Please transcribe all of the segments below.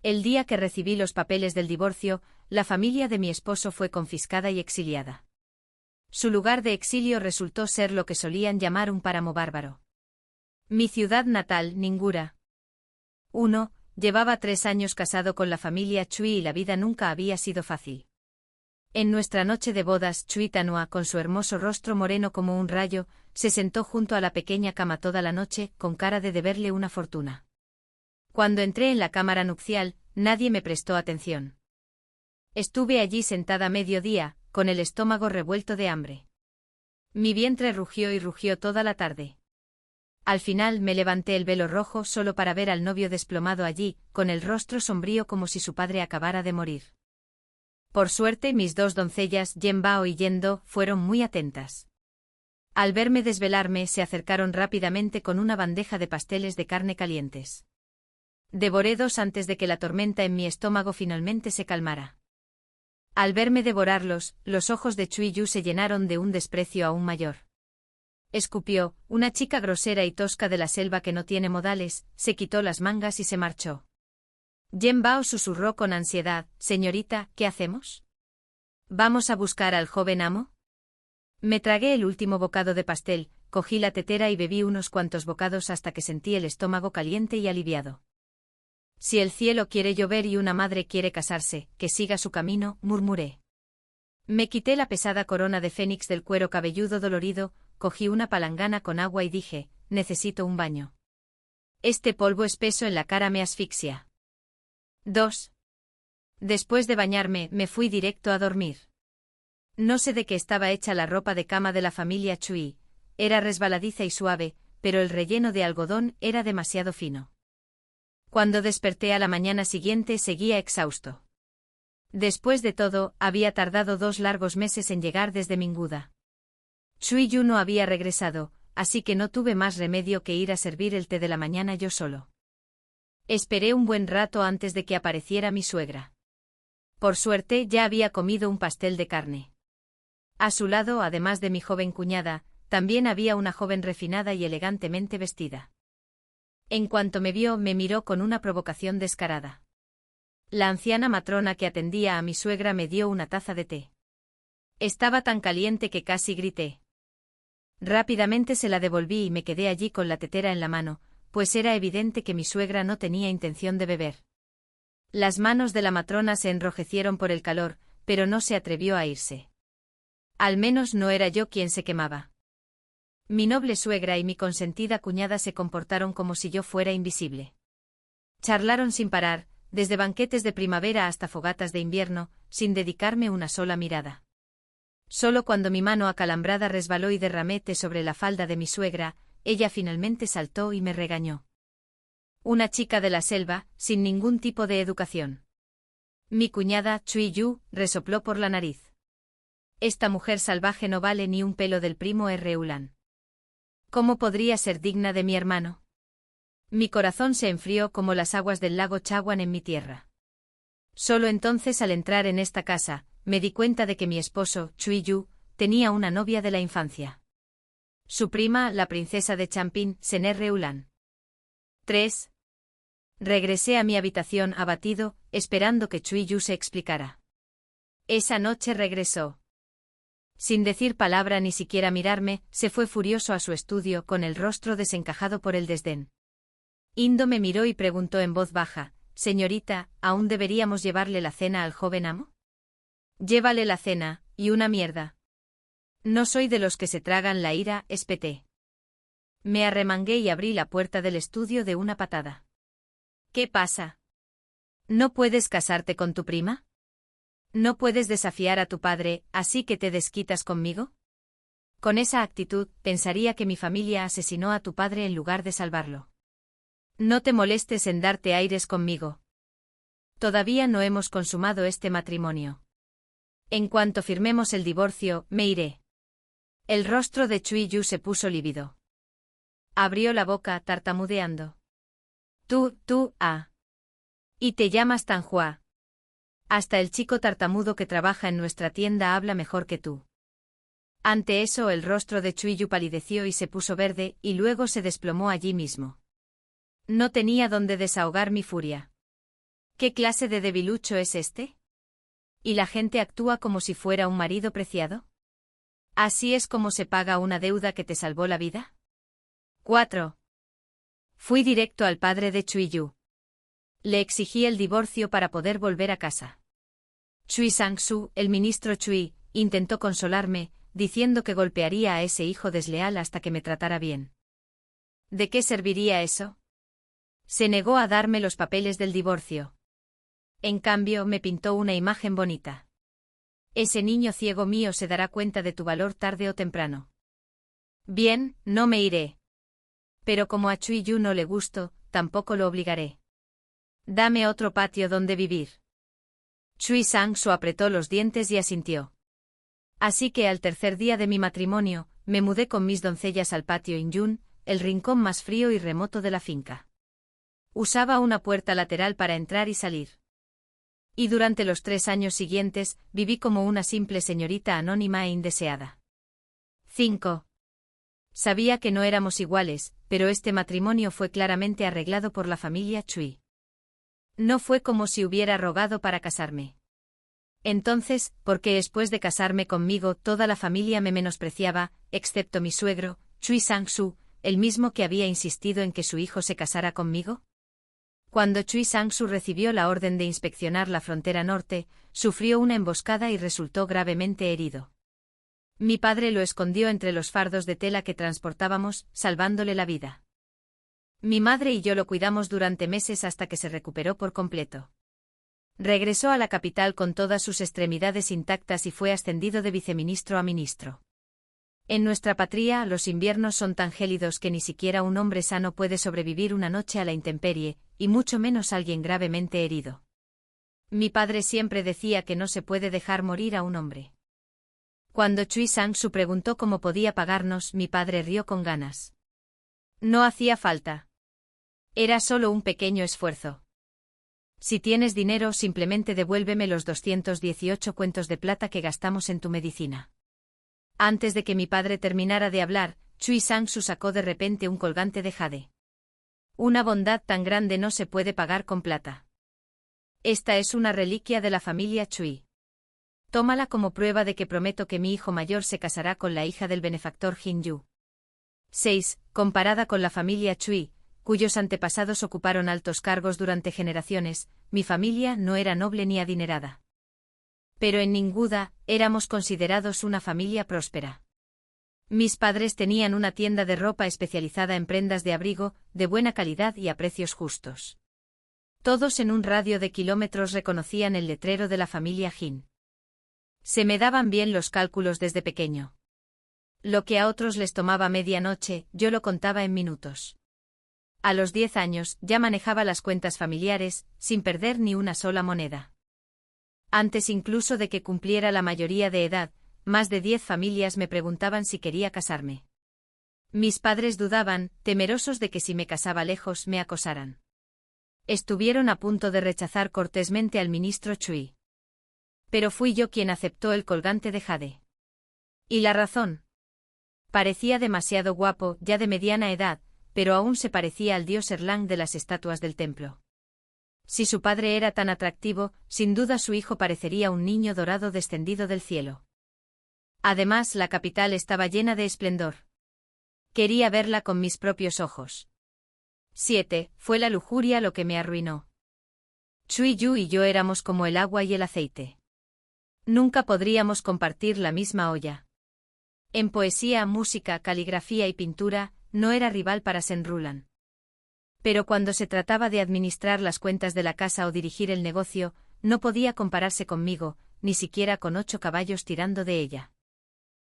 El día que recibí los papeles del divorcio, la familia de mi esposo fue confiscada y exiliada. Su lugar de exilio resultó ser lo que solían llamar un páramo bárbaro. Mi ciudad natal, Ningura. 1. Llevaba 3 años casado con la familia Chui y la vida nunca había sido fácil. En nuestra noche de bodas, Chui Tanua, con su hermoso rostro moreno como un rayo, se sentó junto a la pequeña cama toda la noche, con cara de deberle una fortuna. Cuando entré en la cámara nupcial, nadie me prestó atención. Estuve allí sentada medio día, con el estómago revuelto de hambre. Mi vientre rugió y rugió toda la tarde. Al final me levanté el velo rojo solo para ver al novio desplomado allí, con el rostro sombrío como si su padre acabara de morir. Por suerte mis 2 doncellas, Yen Bao y Yen Do, fueron muy atentas. Al verme desvelarme se acercaron rápidamente con una bandeja de pasteles de carne calientes. Devoré 2 antes de que la tormenta en mi estómago finalmente se calmara. Al verme devorarlos, los ojos de Chui Yu se llenaron de un desprecio aún mayor. Escupió, una chica grosera y tosca de la selva que no tiene modales, se quitó las mangas y se marchó. Yen Bao susurró con ansiedad, «Señorita, ¿qué hacemos? ¿Vamos a buscar al joven amo?» Me tragué el último bocado de pastel, cogí la tetera y bebí unos cuantos bocados hasta que sentí el estómago caliente y aliviado. «Si el cielo quiere llover y una madre quiere casarse, que siga su camino», murmuré. Me quité la pesada corona de fénix del cuero cabelludo dolorido, cogí una palangana con agua y dije, «Necesito un baño. Este polvo espeso en la cara me asfixia». 2. Después de bañarme, me fui directo a dormir. No sé de qué estaba hecha la ropa de cama de la familia Chui, era resbaladiza y suave, pero el relleno de algodón era demasiado fino. Cuando desperté a la mañana siguiente seguía exhausto. Después de todo, había tardado 2 largos meses en llegar desde Minguda. Chui Yu no había regresado, así que no tuve más remedio que ir a servir el té de la mañana yo solo. Esperé un buen rato antes de que apareciera mi suegra. Por suerte ya había comido un pastel de carne. A su lado, además de mi joven cuñada, también había una joven refinada y elegantemente vestida. En cuanto me vio, me miró con una provocación descarada. La anciana matrona que atendía a mi suegra me dio una taza de té. Estaba tan caliente que casi grité. Rápidamente se la devolví y me quedé allí con la tetera en la mano, pues era evidente que mi suegra no tenía intención de beber. Las manos de la matrona se enrojecieron por el calor, pero no se atrevió a irse. Al menos no era yo quien se quemaba. Mi noble suegra y mi consentida cuñada se comportaron como si yo fuera invisible. Charlaron sin parar, desde banquetes de primavera hasta fogatas de invierno, sin dedicarme una sola mirada. Solo cuando mi mano acalambrada resbaló y derramé té sobre la falda de mi suegra, ella finalmente saltó y me regañó. Una chica de la selva, sin ningún tipo de educación. Mi cuñada, Chui Yu, resopló por la nariz. Esta mujer salvaje no vale ni un pelo del primo Reulan. ¿Cómo podría ser digna de mi hermano? Mi corazón se enfrió como las aguas del lago Chaguan en mi tierra. Solo entonces, al entrar en esta casa, me di cuenta de que mi esposo, Chui Yu, tenía una novia de la infancia. Su prima, la princesa de Champin, Sener Reulan. 3. Regresé a mi habitación abatido, esperando que Chui Yu se explicara. Esa noche regresó. Sin decir palabra ni siquiera mirarme, se fue furioso a su estudio con el rostro desencajado por el desdén. Indo me miró y preguntó en voz baja, «Señorita, ¿aún deberíamos llevarle la cena al joven amo?» «Llévale la cena, y una mierda». «No soy de los que se tragan la ira», espeté. Me arremangué y abrí la puerta del estudio de una patada. «¿Qué pasa? ¿No puedes casarte con tu prima? ¿No puedes desafiar a tu padre, así que te desquitas conmigo? Con esa actitud, pensaría que mi familia asesinó a tu padre en lugar de salvarlo. No te molestes en darte aires conmigo. Todavía no hemos consumado este matrimonio. En cuanto firmemos el divorcio, me iré». El rostro de Chui Yu se puso lívido. Abrió la boca tartamudeando. Y te llamas Tanhua. Hasta el chico tartamudo que trabaja en nuestra tienda habla mejor que tú. Ante eso el rostro de Chui Yu palideció y se puso verde, y luego se desplomó allí mismo. No tenía dónde desahogar mi furia. ¿Qué clase de debilucho es este? ¿Y la gente actúa como si fuera un marido preciado? ¿Así es como se paga una deuda que te salvó la vida? 4. Fui directo al padre de Chui-yu. Le exigí el divorcio para poder volver a casa. Chui Sang-su, el ministro Chui, intentó consolarme, diciendo que golpearía a ese hijo desleal hasta que me tratara bien. ¿De qué serviría eso? Se negó a darme los papeles del divorcio. En cambio, me pintó una imagen bonita. Ese niño ciego mío se dará cuenta de tu valor tarde o temprano. Bien, no me iré. Pero como a Chui-yu no le gusto, tampoco lo obligaré. Dame otro patio donde vivir. Chui Sang-su apretó los dientes y asintió. Así que al tercer día de mi matrimonio, me mudé con mis doncellas al patio Inyun, el rincón más frío y remoto de la finca. Usaba una puerta lateral para entrar y salir. Y durante los 3 años siguientes, viví como una simple señorita anónima e indeseada. 5. Sabía que no éramos iguales, pero este matrimonio fue claramente arreglado por la familia Chui. No fue como si hubiera rogado para casarme. Entonces, ¿por qué después de casarme conmigo toda la familia me menospreciaba, excepto mi suegro, Chui Sang-su, el mismo que había insistido en que su hijo se casara conmigo? Cuando Chui Sang-su recibió la orden de inspeccionar la frontera norte, sufrió una emboscada y resultó gravemente herido. Mi padre lo escondió entre los fardos de tela que transportábamos, salvándole la vida. Mi madre y yo lo cuidamos durante meses hasta que se recuperó por completo. Regresó a la capital con todas sus extremidades intactas y fue ascendido de viceministro a ministro. En nuestra patria, los inviernos son tan gélidos que ni siquiera un hombre sano puede sobrevivir una noche a la intemperie, y mucho menos alguien gravemente herido. Mi padre siempre decía que no se puede dejar morir a un hombre. Cuando Chui Sang-su preguntó cómo podía pagarnos, mi padre rió con ganas. No hacía falta. Era solo un pequeño esfuerzo. Si tienes dinero, simplemente devuélveme los 218 cuentos de plata que gastamos en tu medicina. Antes de que mi padre terminara de hablar, Chui Sang-su sacó de repente un colgante de jade. Una bondad tan grande no se puede pagar con plata. Esta es una reliquia de la familia Chui. Tómala como prueba de que prometo que mi hijo mayor se casará con la hija del benefactor Jin-yu. 6. Comparada con la familia Chui, cuyos antepasados ocuparon altos cargos durante generaciones, mi familia no era noble ni adinerada. Pero en Ninguda, éramos considerados una familia próspera. Mis padres tenían una tienda de ropa especializada en prendas de abrigo, de buena calidad y a precios justos. Todos en un radio de kilómetros reconocían el letrero de la familia Jin. Se me daban bien los cálculos desde pequeño. Lo que a otros les tomaba media noche, yo lo contaba en minutos. A los 10 años, ya manejaba las cuentas familiares, sin perder ni una sola moneda. Antes incluso de que cumpliera la mayoría de edad, más de 10 familias me preguntaban si quería casarme. Mis padres dudaban, temerosos de que si me casaba lejos me acosaran. Estuvieron a punto de rechazar cortésmente al ministro Chui. Pero fui yo quien aceptó el colgante de jade. ¿Y la razón? Parecía demasiado guapo, ya de mediana edad, pero aún se parecía al dios Erlang de las estatuas del templo. Si su padre era tan atractivo, sin duda su hijo parecería un niño dorado descendido del cielo. Además, la capital estaba llena de esplendor. Quería verla con mis propios ojos. 7. Fue la lujuria lo que me arruinó. Chui-yu y yo éramos como el agua y el aceite. Nunca podríamos compartir la misma olla. En poesía, música, caligrafía y pintura, no era rival para Senrulan. Pero cuando se trataba de administrar las cuentas de la casa o dirigir el negocio, no podía compararse conmigo, ni siquiera con 8 caballos tirando de ella.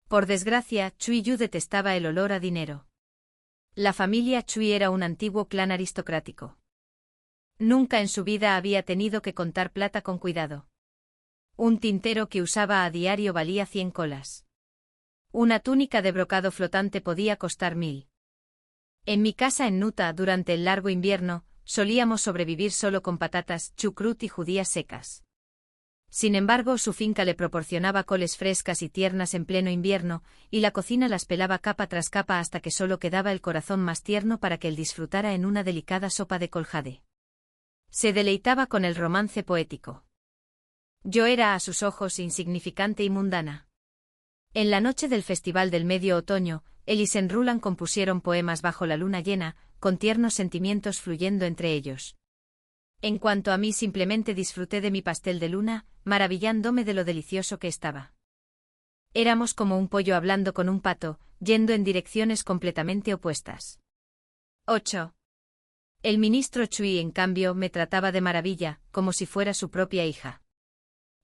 Por desgracia, Chui-yu detestaba el olor a dinero. La familia Chui era un antiguo clan aristocrático. Nunca en su vida había tenido que contar plata con cuidado. Un tintero que usaba a diario valía 100 colas. Una túnica de brocado flotante podía costar 1000. En mi casa en Nuta, durante el largo invierno, solíamos sobrevivir solo con patatas, chucrut y judías secas. Sin embargo, su finca le proporcionaba coles frescas y tiernas en pleno invierno, y la cocina las pelaba capa tras capa hasta que solo quedaba el corazón más tierno para que él disfrutara en una delicada sopa de col jade. Se deleitaba con el romance poético. Yo era a sus ojos insignificante y mundana. En la noche del Festival del Medio Otoño, él y Senrulan compusieron poemas bajo la luna llena, con tiernos sentimientos fluyendo entre ellos. En cuanto a mí, simplemente disfruté de mi pastel de luna, maravillándome de lo delicioso que estaba. Éramos como un pollo hablando con un pato, yendo en direcciones completamente opuestas. 8. El ministro Chui, en cambio, me trataba de maravilla, como si fuera su propia hija.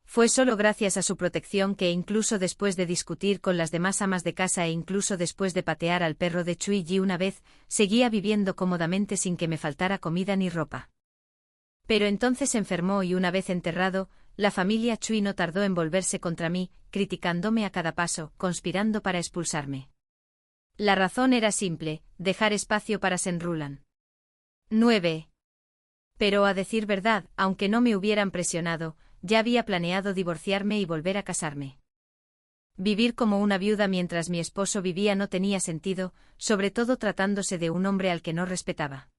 Fue solo gracias a su protección que, incluso después de discutir con las demás amas de casa e incluso después de patear al perro de Chui Ji una vez, seguía viviendo cómodamente sin que me faltara comida ni ropa. Pero entonces enfermó y una vez enterrado, la familia Chui no tardó en volverse contra mí, criticándome a cada paso, conspirando para expulsarme. La razón era simple: dejar espacio para Senrulan. 9. Pero a decir verdad, aunque no me hubieran presionado, ya había planeado divorciarme y volver a casarme. Vivir como una viuda mientras mi esposo vivía no tenía sentido, sobre todo tratándose de un hombre al que no respetaba.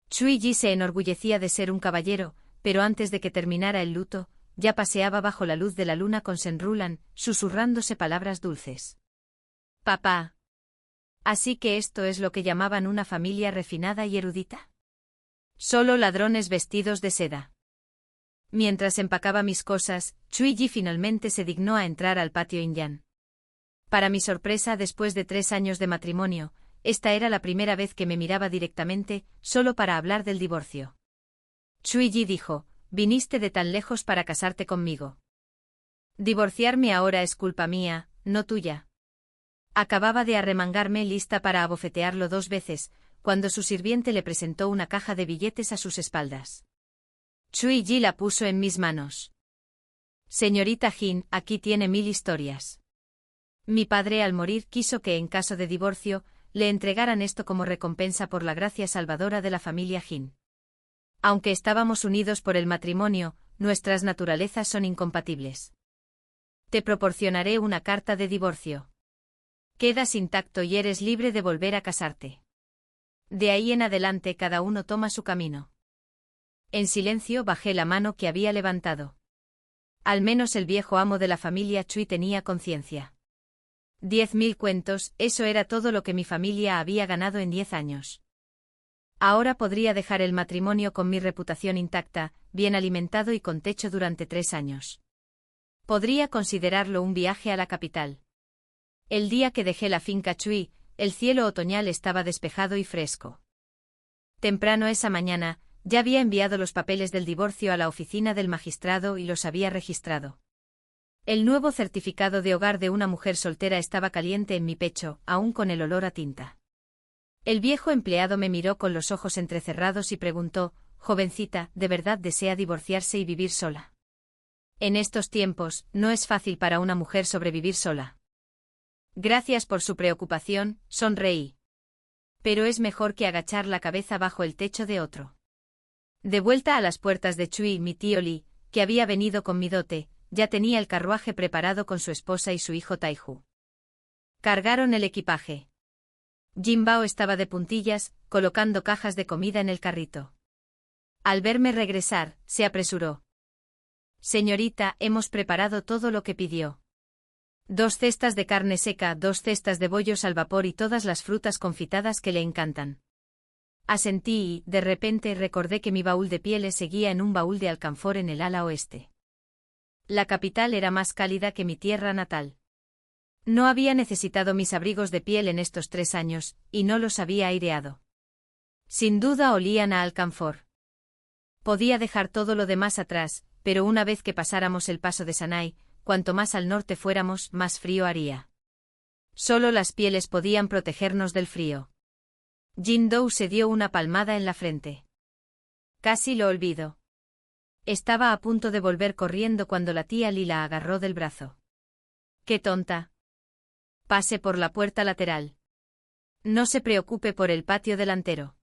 Chui Ji se enorgullecía de ser un caballero, pero antes de que terminara el luto, ya paseaba bajo la luz de la luna con Senrulan, susurrándose palabras dulces. Papá. Así que esto es lo que llamaban una familia refinada y erudita. Solo ladrones vestidos de seda. Mientras empacaba mis cosas, Chui Ji finalmente se dignó a entrar al patio Inyan. Para mi sorpresa, después de 3 años de matrimonio, esta era la primera vez que me miraba directamente, solo para hablar del divorcio. Chui Ji dijo: «Viniste de tan lejos para casarte conmigo. Divorciarme ahora es culpa mía, no tuya». Acababa de arremangarme lista para abofetearlo 2 veces, cuando su sirviente le presentó una caja de billetes a sus espaldas. Chui Ji la puso en mis manos. «Señorita Jin, aquí tiene 1000 historias. Mi padre al morir quiso que en caso de divorcio, le entregaran esto como recompensa por la gracia salvadora de la familia Jin. Aunque estábamos unidos por el matrimonio, nuestras naturalezas son incompatibles. Te proporcionaré una carta de divorcio. Quedas intacto y eres libre de volver a casarte. De ahí en adelante cada uno toma su camino». En silencio bajé la mano que había levantado. Al menos el viejo amo de la familia Chui tenía conciencia. 10.000 cuentos, eso era todo lo que mi familia había ganado en 10 años. Ahora podría dejar el matrimonio con mi reputación intacta, bien alimentado y con techo durante 3 años. Podría considerarlo un viaje a la capital. El día que dejé la finca Chui, el cielo otoñal estaba despejado y fresco. Temprano esa mañana, ya había enviado los papeles del divorcio a la oficina del magistrado y los había registrado. El nuevo certificado de hogar de una mujer soltera estaba caliente en mi pecho, aún con el olor a tinta. El viejo empleado me miró con los ojos entrecerrados y preguntó: «Jovencita, ¿de verdad desea divorciarse y vivir sola? En estos tiempos, no es fácil para una mujer sobrevivir sola». «Gracias por su preocupación», sonreí. «Pero es mejor que agachar la cabeza bajo el techo de otro». De vuelta a las puertas de Chui, mi tío Li, que había venido con mi dote, ya tenía el carruaje preparado con su esposa y su hijo Taihu. Cargaron el equipaje. Jin Bao estaba de puntillas, colocando cajas de comida en el carrito. Al verme regresar, se apresuró. «Señorita, hemos preparado todo lo que pidió. 2 cestas de carne seca, 2 cestas de bollos al vapor y todas las frutas confitadas que le encantan». Asentí y, de repente, recordé que mi baúl de pieles seguía en un baúl de alcanfor en el ala oeste. La capital era más cálida que mi tierra natal. No había necesitado mis abrigos de piel en estos 3 años, y no los había aireado. Sin duda olían a alcanfor. Podía dejar todo lo demás atrás, pero una vez que pasáramos el paso de Sanai, cuanto más al norte fuéramos, más frío haría. Solo las pieles podían protegernos del frío. Jin Dou se dio una palmada en la frente. Casi lo olvido. Estaba a punto de volver corriendo cuando la tía Li la agarró del brazo. «¡Qué tonta! Pase por la puerta lateral. No se preocupe por el patio delantero».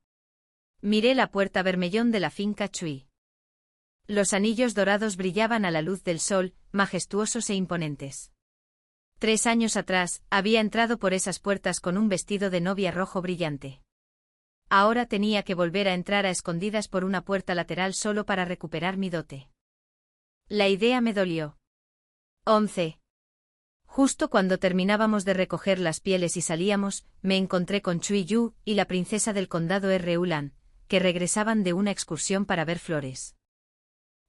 Miré la puerta bermellón de la finca Chui. Los anillos dorados brillaban a la luz del sol, majestuosos e imponentes. 3 años atrás, había entrado por esas puertas con un vestido de novia rojo brillante. Ahora tenía que volver a entrar a escondidas por una puerta lateral solo para recuperar mi dote. La idea me dolió. 11. Justo cuando terminábamos de recoger las pieles y salíamos, me encontré con Chui Yu y la princesa del condado Ulan, que regresaban de una excursión para ver flores.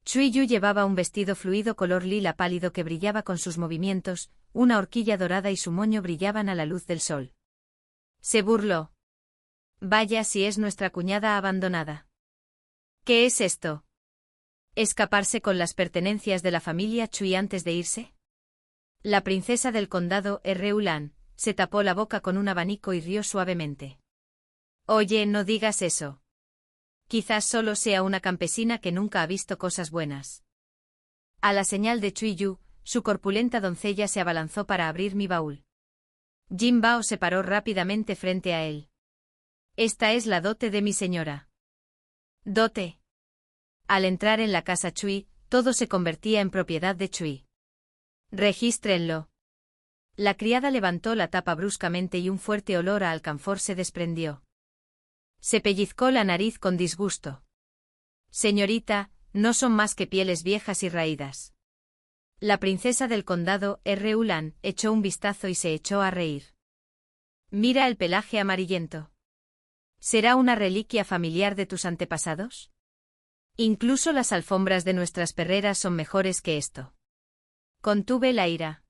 Chui Yu llevaba un vestido fluido color lila pálido que brillaba con sus movimientos, una horquilla dorada y su moño brillaban a la luz del sol. Se burló. Vaya si es nuestra cuñada abandonada. ¿Qué es esto? ¿Escaparse con las pertenencias de la familia Chui antes de irse? La princesa del condado Ulan se tapó la boca con un abanico y rió suavemente. Oye, no digas eso. Quizás solo sea una campesina que nunca ha visto cosas buenas. A la señal de Chui Yu, su corpulenta doncella se abalanzó para abrir mi baúl. Jin Bao se paró rápidamente frente a él. Esta es la dote de mi señora. ¿Dote? Al entrar en la casa Chui, todo se convertía en propiedad de Chui. Regístrenlo. La criada levantó la tapa bruscamente y un fuerte olor a alcanfor se desprendió. Se pellizcó la nariz con disgusto. Señorita, no son más que pieles viejas y raídas. La princesa del condado Ulan echó un vistazo y se echó a reír. Mira el pelaje amarillento. ¿Será una reliquia familiar de tus antepasados? Incluso las alfombras de nuestras perreras son mejores que esto. Contuve la ira.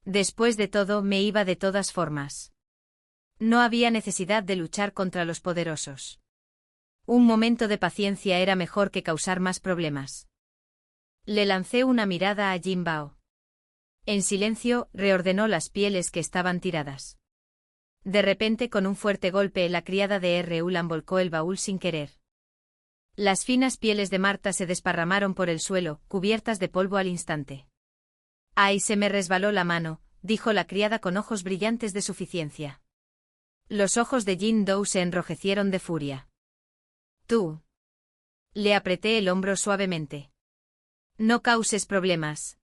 Después de todo, me iba de todas formas. No había necesidad de luchar contra los poderosos. Un momento de paciencia era mejor que causar más problemas. Le lancé una mirada a Jin Bao. En silencio, reordenó las pieles que estaban tiradas. De repente, con un fuerte golpe, la criada de Ulan volcó el baúl sin querer. Las finas pieles de Marta se desparramaron por el suelo, cubiertas de polvo al instante. «Ay, se me resbaló la mano», dijo la criada con ojos brillantes de suficiencia. Los ojos de Jin Dou se enrojecieron de furia. «Tú». Le apreté el hombro suavemente. «No causes problemas».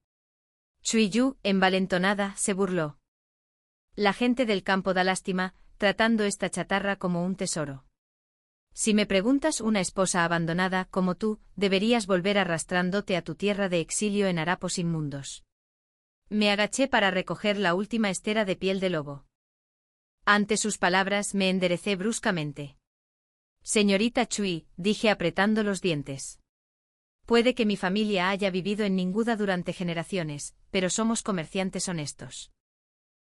Chui Yu, envalentonada, se burló. La gente del campo da lástima, tratando esta chatarra como un tesoro. Si me preguntas, una esposa abandonada como tú, deberías volver arrastrándote a tu tierra de exilio en harapos inmundos. Me agaché para recoger la última estera de piel de lobo. Ante sus palabras me enderecé bruscamente. Señorita Chui, dije apretando los dientes. Puede que mi familia haya vivido en Ninguda durante generaciones, pero somos comerciantes honestos.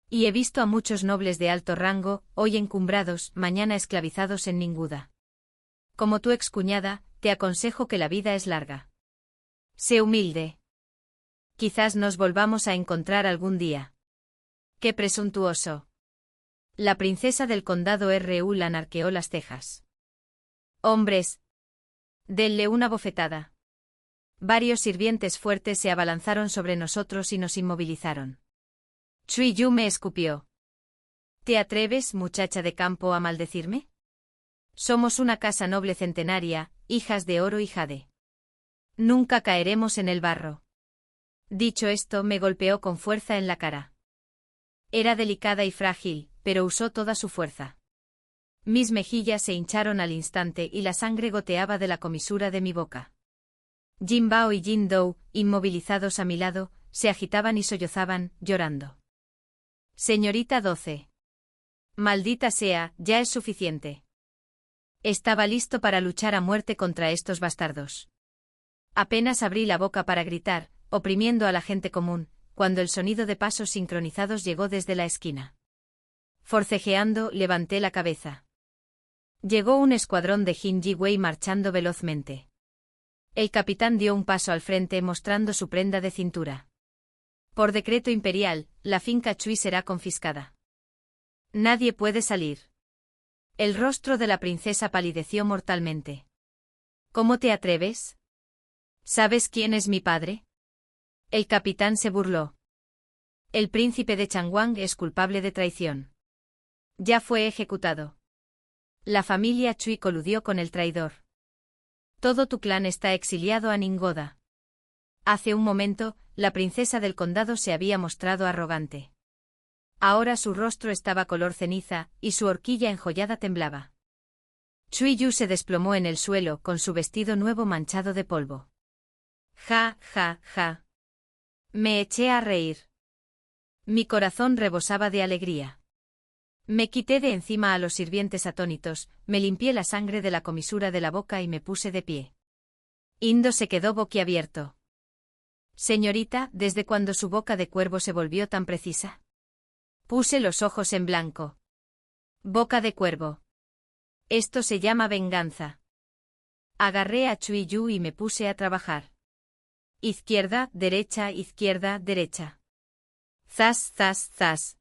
Y he visto a muchos nobles de alto rango, hoy encumbrados, mañana esclavizados en Ninguda. Como tu excuñada, te aconsejo que la vida es larga. Sé humilde. Quizás nos volvamos a encontrar algún día. ¡Qué presuntuoso! La princesa del condado Ulan arqueó las cejas. Hombres. Denle una bofetada. Varios sirvientes fuertes se abalanzaron sobre nosotros y nos inmovilizaron. Chui Yu me escupió. ¿Te atreves, muchacha de campo, a maldecirme? Somos una casa noble centenaria, hijas de oro y jade. Nunca caeremos en el barro. Dicho esto, me golpeó con fuerza en la cara. Era delicada y frágil, pero usó toda su fuerza. Mis mejillas se hincharon al instante y la sangre goteaba de la comisura de mi boca. Jin Bao y Jin Dou, inmovilizados a mi lado, se agitaban y sollozaban, llorando. Señorita 12. Maldita sea, ya es suficiente. Estaba listo para luchar a muerte contra estos bastardos. Apenas abrí la boca para gritar, oprimiendo a la gente común, cuando el sonido de pasos sincronizados llegó desde la esquina. Forcejeando, levanté la cabeza. Llegó un escuadrón de Jin Ji Wei marchando velozmente. El capitán dio un paso al frente mostrando su prenda de cintura. Por decreto imperial, la finca Chui será confiscada. Nadie puede salir. El rostro de la princesa palideció mortalmente. ¿Cómo te atreves? ¿Sabes quién es mi padre? El capitán se burló. El príncipe de Changwang es culpable de traición. Ya fue ejecutado. La familia Chui coludió con el traidor. Todo tu clan está exiliado a Ningoda. Hace un momento, la princesa del condado se había mostrado arrogante. Ahora su rostro estaba color ceniza, y su horquilla enjollada temblaba. Chui-yu se desplomó en el suelo con su vestido nuevo manchado de polvo. Ja, ja, ja. Me eché a reír. Mi corazón rebosaba de alegría. Me quité de encima a los sirvientes atónitos, me limpié la sangre de la comisura de la boca y me puse de pie. Indo se quedó boquiabierto. Señorita, ¿desde cuándo su boca de cuervo se volvió tan precisa? Puse los ojos en blanco. Boca de cuervo. Esto se llama venganza. Agarré a Chui-yu y me puse a trabajar. Izquierda, derecha, izquierda, derecha. Zas, zas, zas.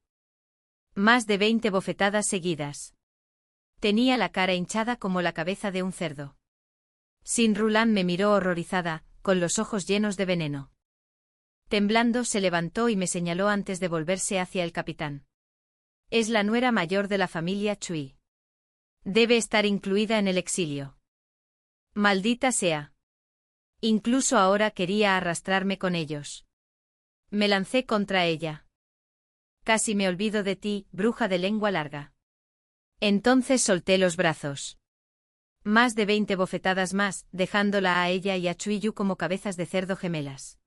Más de 20 bofetadas seguidas. Tenía la cara hinchada como la cabeza de un cerdo. Sin Rulan me miró horrorizada, con los ojos llenos de veneno. Temblando se levantó y me señaló antes de volverse hacia el capitán. Es la nuera mayor de la familia Chui. Debe estar incluida en el exilio. Maldita sea. Incluso ahora quería arrastrarme con ellos. Me lancé contra ella. Casi me olvido de ti, bruja de lengua larga. Entonces solté los brazos. Más de 20 bofetadas más, dejándola a ella y a Chui-yu como cabezas de cerdo gemelas.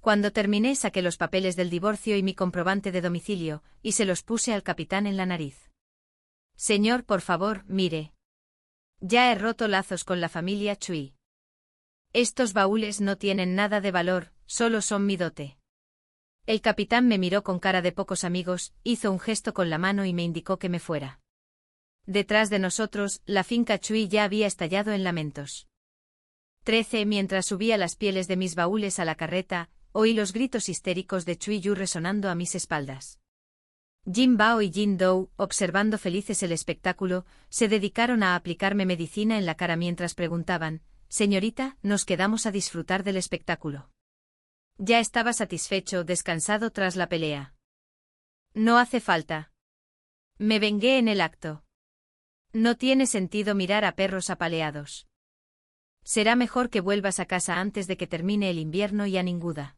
Cuando terminé saqué los papeles del divorcio y mi comprobante de domicilio, y se los puse al capitán en la nariz. Señor, por favor, mire. Ya he roto lazos con la familia Chui. Estos baúles no tienen nada de valor, solo son mi dote. El capitán me miró con cara de pocos amigos, hizo un gesto con la mano y me indicó que me fuera. Detrás de nosotros, la finca Chui ya había estallado en lamentos. 13. Mientras subía las pieles de mis baúles a la carreta, oí los gritos histéricos de Chui-yu resonando a mis espaldas. Jin Bao y Jin Dou, observando felices el espectáculo, se dedicaron a aplicarme medicina en la cara mientras preguntaban: «Señorita, ¿nos quedamos a disfrutar del espectáculo?» Ya estaba satisfecho, descansado tras la pelea. No hace falta. Me vengué en el acto. No tiene sentido mirar a perros apaleados. Será mejor que vuelvas a casa antes de que termine el invierno y a ninguda.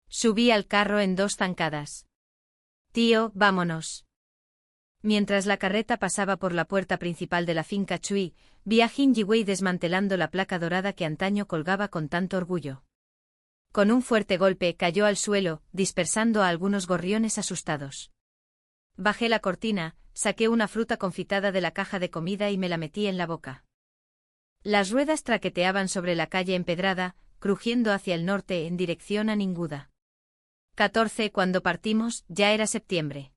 Subí al carro en 2 zancadas. Tío, vámonos. Mientras la carreta pasaba por la puerta principal de la finca Chui, vi a Jin Yiwei desmantelando la placa dorada que antaño colgaba con tanto orgullo. Con un fuerte golpe cayó al suelo, dispersando a algunos gorriones asustados. Bajé la cortina, saqué una fruta confitada de la caja de comida y me la metí en la boca. Las ruedas traqueteaban sobre la calle empedrada, crujiendo hacia el norte en dirección a Ninguda. 14. Cuando partimos, ya era septiembre.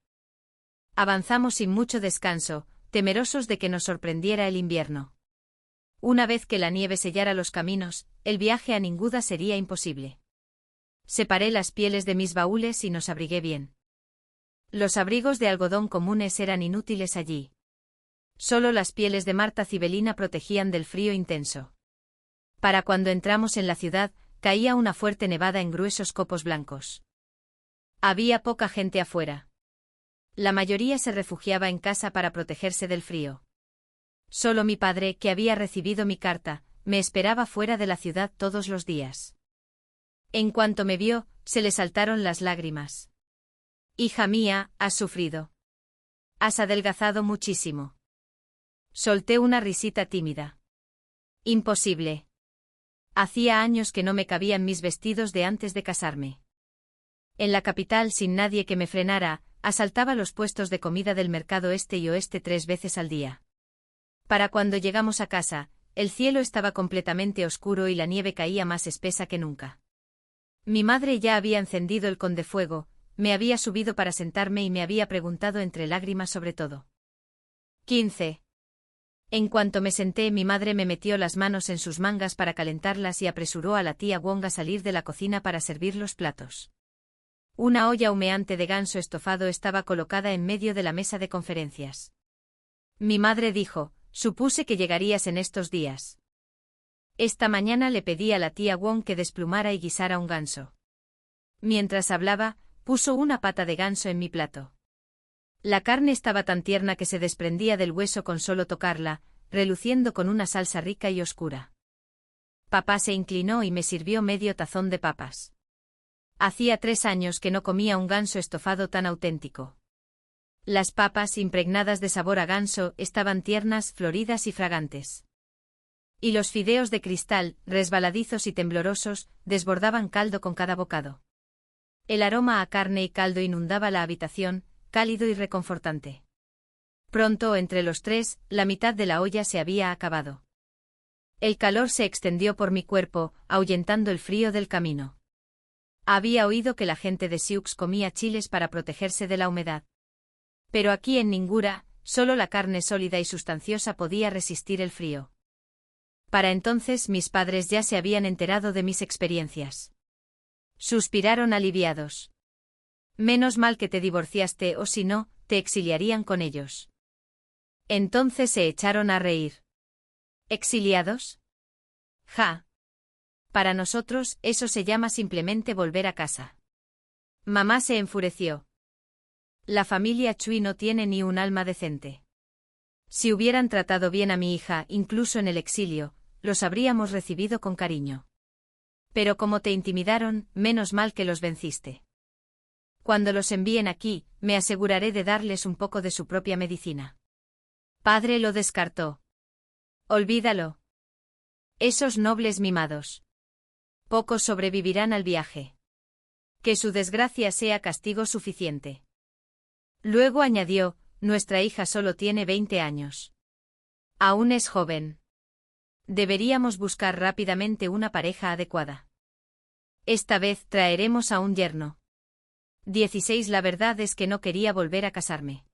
Avanzamos sin mucho descanso, temerosos de que nos sorprendiera el invierno. Una vez que la nieve sellara los caminos, el viaje a Ninguda sería imposible. Separé las pieles de mis baúles y nos abrigué bien. Los abrigos de algodón comunes eran inútiles allí. Solo las pieles de Marta Cibelina protegían del frío intenso. Para cuando entramos en la ciudad, caía una fuerte nevada en gruesos copos blancos. Había poca gente afuera. La mayoría se refugiaba en casa para protegerse del frío. Solo mi padre, que había recibido mi carta, me esperaba fuera de la ciudad todos los días. En cuanto me vio, se le saltaron las lágrimas. Hija mía, has sufrido. Has adelgazado muchísimo. Solté una risita tímida. Imposible. Hacía años que no me cabían mis vestidos de antes de casarme. En la capital, sin nadie que me frenara, asaltaba los puestos de comida del mercado este y oeste 3 veces al día. Para cuando llegamos a casa, el cielo estaba completamente oscuro y la nieve caía más espesa que nunca. Mi madre ya había encendido el condefuego, me había subido para sentarme y me había preguntado entre lágrimas sobre todo. 15. En cuanto me senté, mi madre me metió las manos en sus mangas para calentarlas y apresuró a la tía Wong a salir de la cocina para servir los platos. Una olla humeante de ganso estofado estaba colocada en medio de la mesa de conferencias. Mi madre dijo: «Supuse que llegarías en estos días». Esta mañana le pedí a la tía Wong que desplumara y guisara un ganso. Mientras hablaba, puso una pata de ganso en mi plato. La carne estaba tan tierna que se desprendía del hueso con solo tocarla, reluciendo con una salsa rica y oscura. Papá se inclinó y me sirvió medio tazón de papas. Hacía 3 años que no comía un ganso estofado tan auténtico. Las papas, impregnadas de sabor a ganso, estaban tiernas, floridas y fragantes. Y los fideos de cristal, resbaladizos y temblorosos, desbordaban caldo con cada bocado. El aroma a carne y caldo inundaba la habitación, cálido y reconfortante. Pronto, entre los tres, la mitad de la olla se había acabado. El calor se extendió por mi cuerpo, ahuyentando el frío del camino. Había oído que la gente de Sioux comía chiles para protegerse de la humedad. Pero aquí en Ningura, solo la carne sólida y sustanciosa podía resistir el frío. Para entonces mis padres ya se habían enterado de mis experiencias. Suspiraron aliviados. Menos mal que te divorciaste o si no, te exiliarían con ellos. Entonces se echaron a reír. ¿Exiliados? Ja. Para nosotros, eso se llama simplemente volver a casa. Mamá se enfureció. La familia Chui no tiene ni un alma decente. Si hubieran tratado bien a mi hija, incluso en el exilio, los habríamos recibido con cariño. Pero como te intimidaron, menos mal que los venciste. Cuando los envíen aquí, me aseguraré de darles un poco de su propia medicina. Padre lo descartó. Olvídalo. Esos nobles mimados. Pocos sobrevivirán al viaje. Que su desgracia sea castigo suficiente. Luego añadió, nuestra hija solo tiene 20 años. Aún es joven. Deberíamos buscar rápidamente una pareja adecuada. Esta vez traeremos a un yerno. 16. La verdad es que no quería volver a casarme.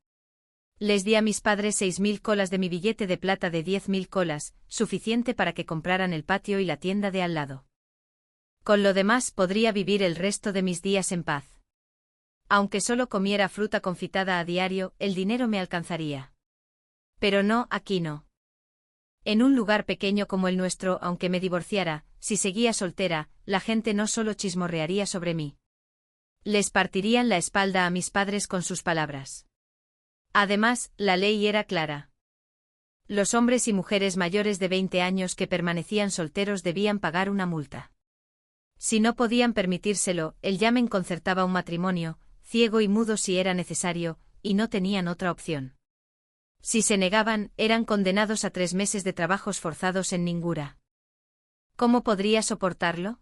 Les di a mis padres 6.000 colas de mi billete de plata de 10.000 colas, suficiente para que compraran el patio y la tienda de al lado. Con lo demás podría vivir el resto de mis días en paz. Aunque solo comiera fruta confitada a diario, el dinero me alcanzaría. Pero no, aquí no. En un lugar pequeño como el nuestro, aunque me divorciara, si seguía soltera, la gente no solo chismorrearía sobre mí. Les partirían la espalda a mis padres con sus palabras. Además, la ley era clara. Los hombres y mujeres mayores de 20 años que permanecían solteros debían pagar una multa. Si no podían permitírselo, el yamen concertaba un matrimonio, ciego y mudo si era necesario, y no tenían otra opción. Si se negaban, eran condenados a 3 meses de trabajos forzados en Ningura. ¿Cómo podría soportarlo?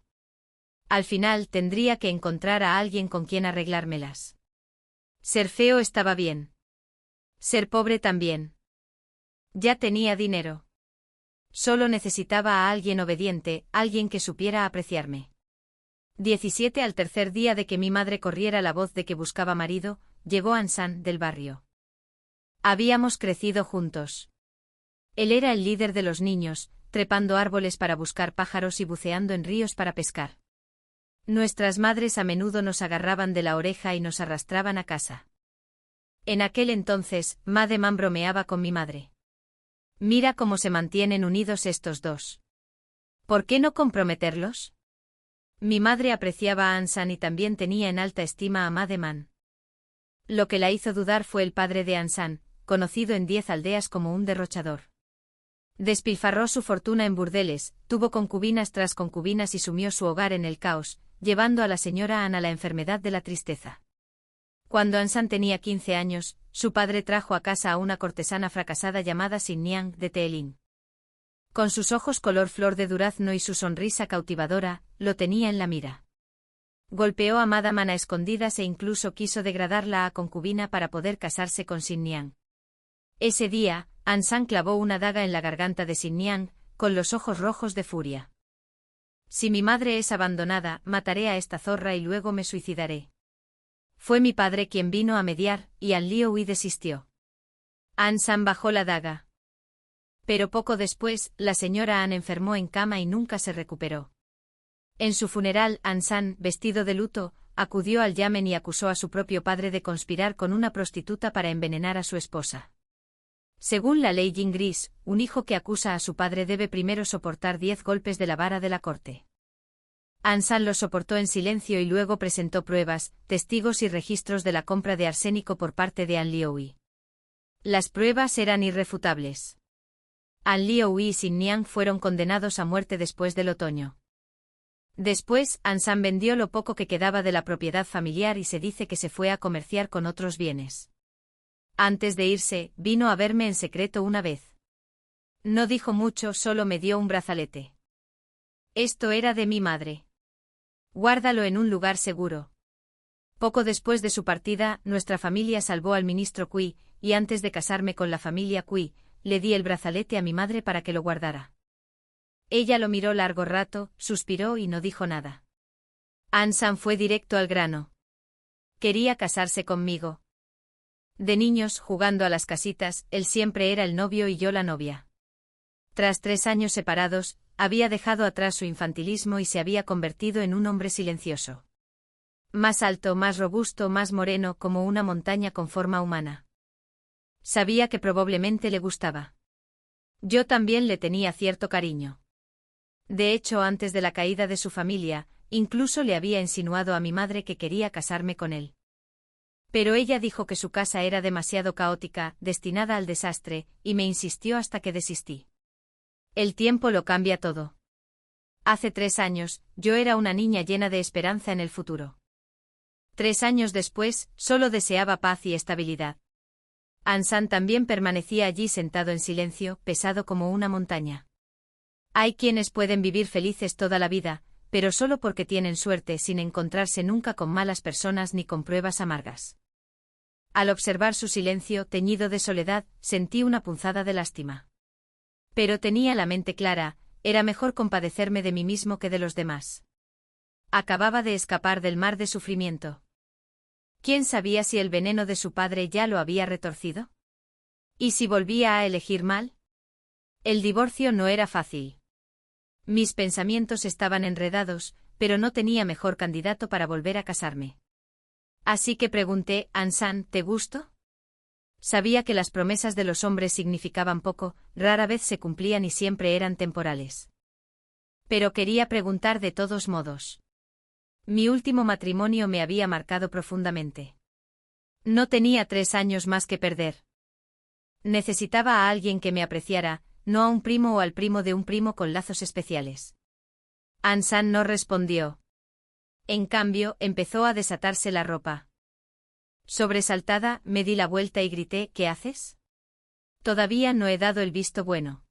Al final tendría que encontrar a alguien con quien arreglármelas. Ser feo estaba bien. Ser pobre también. Ya tenía dinero. Solo necesitaba a alguien obediente, alguien que supiera apreciarme. 17. Al tercer día de que mi madre corriera la voz de que buscaba marido, llegó Ansan, del barrio. Habíamos crecido juntos. Él era el líder de los niños, trepando árboles para buscar pájaros y buceando en ríos para pescar. Nuestras madres a menudo nos agarraban de la oreja y nos arrastraban a casa. En aquel entonces, Mademan bromeaba con mi madre. Mira cómo se mantienen unidos estos dos. ¿Por qué no comprometerlos? Mi madre apreciaba a Ansan y también tenía en alta estima a Mademan. Lo que la hizo dudar fue el padre de Ansan, conocido en 10 aldeas como un derrochador. Despilfarró su fortuna en burdeles, tuvo concubinas tras concubinas y sumió su hogar en el caos, llevando a la señora Ana la enfermedad de la tristeza. Cuando Ansan tenía 15 años, su padre trajo a casa a una cortesana fracasada llamada Sin Niang de Teelin. Con sus ojos color flor de durazno y su sonrisa cautivadora, lo tenía en la mira. Golpeó a Madaman a escondidas e incluso quiso degradarla a concubina para poder casarse con Sin Niang. Ese día, Ansan clavó una daga en la garganta de Sin Niang, con los ojos rojos de furia. Si mi madre es abandonada, mataré a esta zorra y luego me suicidaré. Fue mi padre quien vino a mediar, y An Liuwi desistió. Ansan bajó la daga. Pero poco después, la señora An enfermó en cama y nunca se recuperó. En su funeral, Ansan, vestido de luto, acudió al yamen y acusó a su propio padre de conspirar con una prostituta para envenenar a su esposa. Según la ley Jingris, un hijo que acusa a su padre debe primero soportar 10 golpes de la vara de la corte. Ansan los soportó en silencio y luego presentó pruebas, testigos y registros de la compra de arsénico por parte de An Liuwi. Las pruebas eran irrefutables. An Liuwi y Sin Niang fueron condenados a muerte después del otoño. Después, Ansan vendió lo poco que quedaba de la propiedad familiar y se dice que se fue a comerciar con otros bienes. Antes de irse, vino a verme en secreto una vez. No dijo mucho, solo me dio un brazalete. Esto era de mi madre. Guárdalo en un lugar seguro. Poco después de su partida, nuestra familia salvó al ministro Cui, y antes de casarme con la familia Cui, le di el brazalete a mi madre para que lo guardara. Ella lo miró largo rato, suspiró y no dijo nada. Ansan fue directo al grano. Quería casarse conmigo. De niños, jugando a las casitas, él siempre era el novio y yo la novia. Tras 3 años separados, había dejado atrás su infantilismo y se había convertido en un hombre silencioso. Más alto, más robusto, más moreno, como una montaña con forma humana. Sabía que probablemente le gustaba. Yo también le tenía cierto cariño. De hecho, antes de la caída de su familia, incluso le había insinuado a mi madre que quería casarme con él. Pero ella dijo que su casa era demasiado caótica, destinada al desastre, y me insistió hasta que desistí. El tiempo lo cambia todo. Hace 3 años, yo era una niña llena de esperanza en el futuro. 3 años después, solo deseaba paz y estabilidad. Ansan también permanecía allí sentado en silencio, pesado como una montaña. Hay quienes pueden vivir felices toda la vida, pero solo porque tienen suerte sin encontrarse nunca con malas personas ni con pruebas amargas. Al observar su silencio teñido de soledad, sentí una punzada de lástima. Pero tenía la mente clara, era mejor compadecerme de mí mismo que de los demás. Acababa de escapar del mar de sufrimiento. ¿Quién sabía si el veneno de su padre ya lo había retorcido? ¿Y si volvía a elegir mal? El divorcio no era fácil. Mis pensamientos estaban enredados, pero no tenía mejor candidato para volver a casarme. Así que pregunté, Ansan, ¿te gusto? Sabía que las promesas de los hombres significaban poco, rara vez se cumplían y siempre eran temporales. Pero quería preguntar de todos modos. Mi último matrimonio me había marcado profundamente. No tenía 3 años más que perder. Necesitaba a alguien que me apreciara, no a un primo o al primo de un primo con lazos especiales. Ansan no respondió. En cambio, empezó a desatarse la ropa. Sobresaltada, me di la vuelta y grité, ¿qué haces? Todavía no he dado el visto bueno.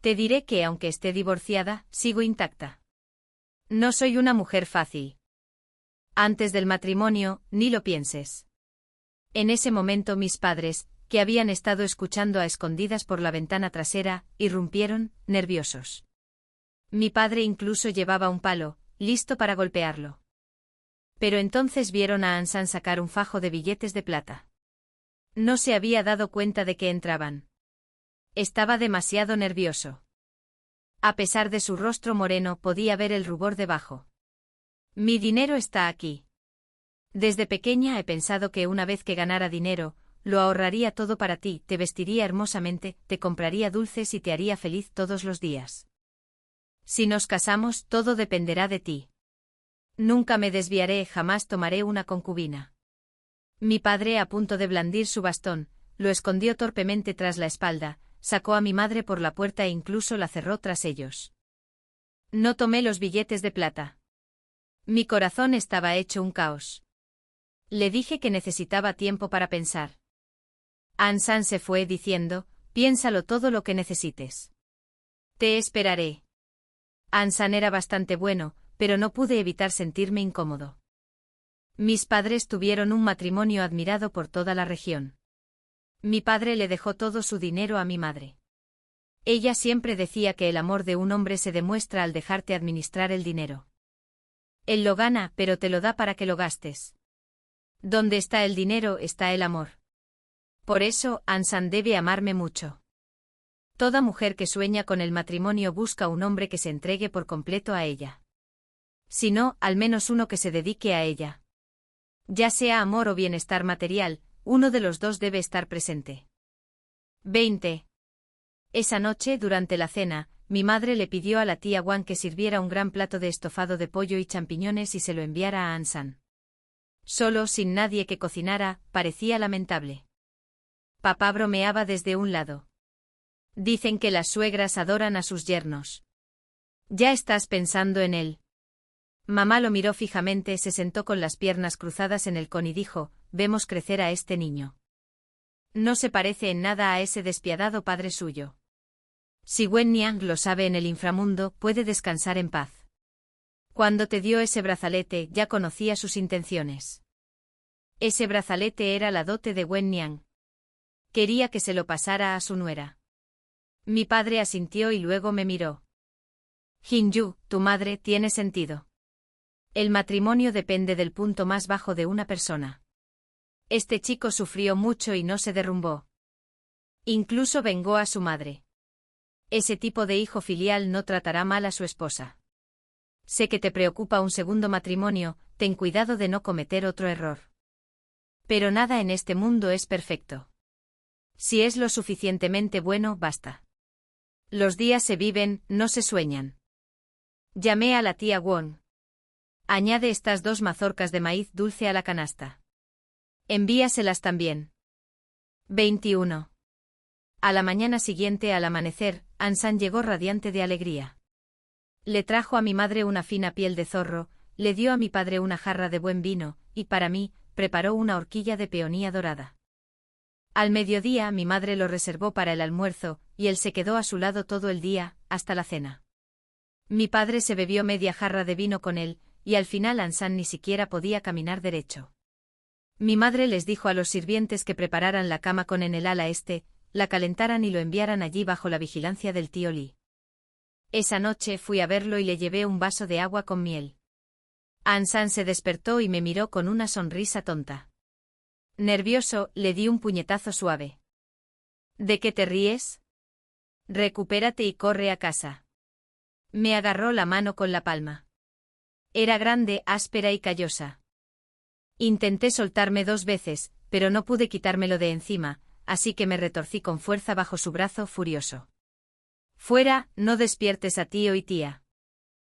Te diré que, aunque esté divorciada, sigo intacta. No soy una mujer fácil. Antes del matrimonio, ni lo pienses. En ese momento mis padres, que habían estado escuchando a escondidas por la ventana trasera, irrumpieron, nerviosos. Mi padre incluso llevaba un palo, listo para golpearlo. Pero entonces vieron a Ansan sacar un fajo de billetes de plata. No se había dado cuenta de que entraban. Estaba demasiado nervioso. A pesar de su rostro moreno, podía ver el rubor debajo. Mi dinero está aquí. Desde pequeña he pensado que una vez que ganara dinero, lo ahorraría todo para ti, te vestiría hermosamente, te compraría dulces y te haría feliz todos los días. Si nos casamos, todo dependerá de ti. Nunca me desviaré, jamás tomaré una concubina. Mi padre, a punto de blandir su bastón, lo escondió torpemente tras la espalda, sacó a mi madre por la puerta e incluso la cerró tras ellos. No tomé los billetes de plata. Mi corazón estaba hecho un caos. Le dije que necesitaba tiempo para pensar. Ansan se fue diciendo, piénsalo todo lo que necesites. Te esperaré. Ansan era bastante bueno, pero no pude evitar sentirme incómodo. Mis padres tuvieron un matrimonio admirado por toda la región. Mi padre le dejó todo su dinero a mi madre. Ella siempre decía que el amor de un hombre se demuestra al dejarte administrar el dinero. Él lo gana, pero te lo da para que lo gastes. Donde está el dinero está el amor. Por eso, Ansan debe amarme mucho. Toda mujer que sueña con el matrimonio busca un hombre que se entregue por completo a ella. Si no, al menos uno que se dedique a ella. Ya sea amor o bienestar material, uno de los dos debe estar presente. 20. Esa noche, durante la cena, mi madre le pidió a la tía Wan que sirviera un gran plato de estofado de pollo y champiñones y se lo enviara a Ansan. Solo, sin nadie que cocinara, parecía lamentable. Papá bromeaba desde un lado. Dicen que las suegras adoran a sus yernos. Ya estás pensando en él. Mamá lo miró fijamente, se sentó con las piernas cruzadas en el con y dijo, vemos crecer a este niño. No se parece en nada a ese despiadado padre suyo. Si Wen Niang lo sabe en el inframundo, puede descansar en paz. Cuando te dio ese brazalete, ya conocía sus intenciones. Ese brazalete era la dote de Wen Niang. Quería que se lo pasara a su nuera. Mi padre asintió y luego me miró. Hinju, tu madre, tiene sentido. El matrimonio depende del punto más bajo de una persona. Este chico sufrió mucho y no se derrumbó. Incluso vengó a su madre. Ese tipo de hijo filial no tratará mal a su esposa. Sé que te preocupa un segundo matrimonio, ten cuidado de no cometer otro error. Pero nada en este mundo es perfecto. Si es lo suficientemente bueno, basta. Los días se viven, no se sueñan. Llamé a la tía Won. Añade estas 2 mazorcas de maíz dulce a la canasta. Envíaselas también. 21. A la mañana siguiente al amanecer, Ansan llegó radiante de alegría. Le trajo a mi madre una fina piel de zorro, le dio a mi padre una jarra de buen vino, y para mí, preparó una horquilla de peonía dorada. Al mediodía mi madre lo reservó para el almuerzo, y él se quedó a su lado todo el día, hasta la cena. Mi padre se bebió media jarra de vino con él, y al final Ansan ni siquiera podía caminar derecho. Mi madre les dijo a los sirvientes que prepararan la cama con en el ala la calentaran y lo enviaran allí bajo la vigilancia del tío Lee. Esa noche fui a verlo y le llevé un vaso de agua con miel. Ansan se despertó y me miró con una sonrisa tonta. Nervioso, le di un puñetazo suave. ¿De qué te ríes? Recupérate y corre a casa. Me agarró la mano con la palma. Era grande, áspera y callosa. Intenté soltarme 2 veces, pero no pude quitármelo de encima, así que me retorcí con fuerza bajo su brazo furioso. Fuera, no despiertes a tío y tía.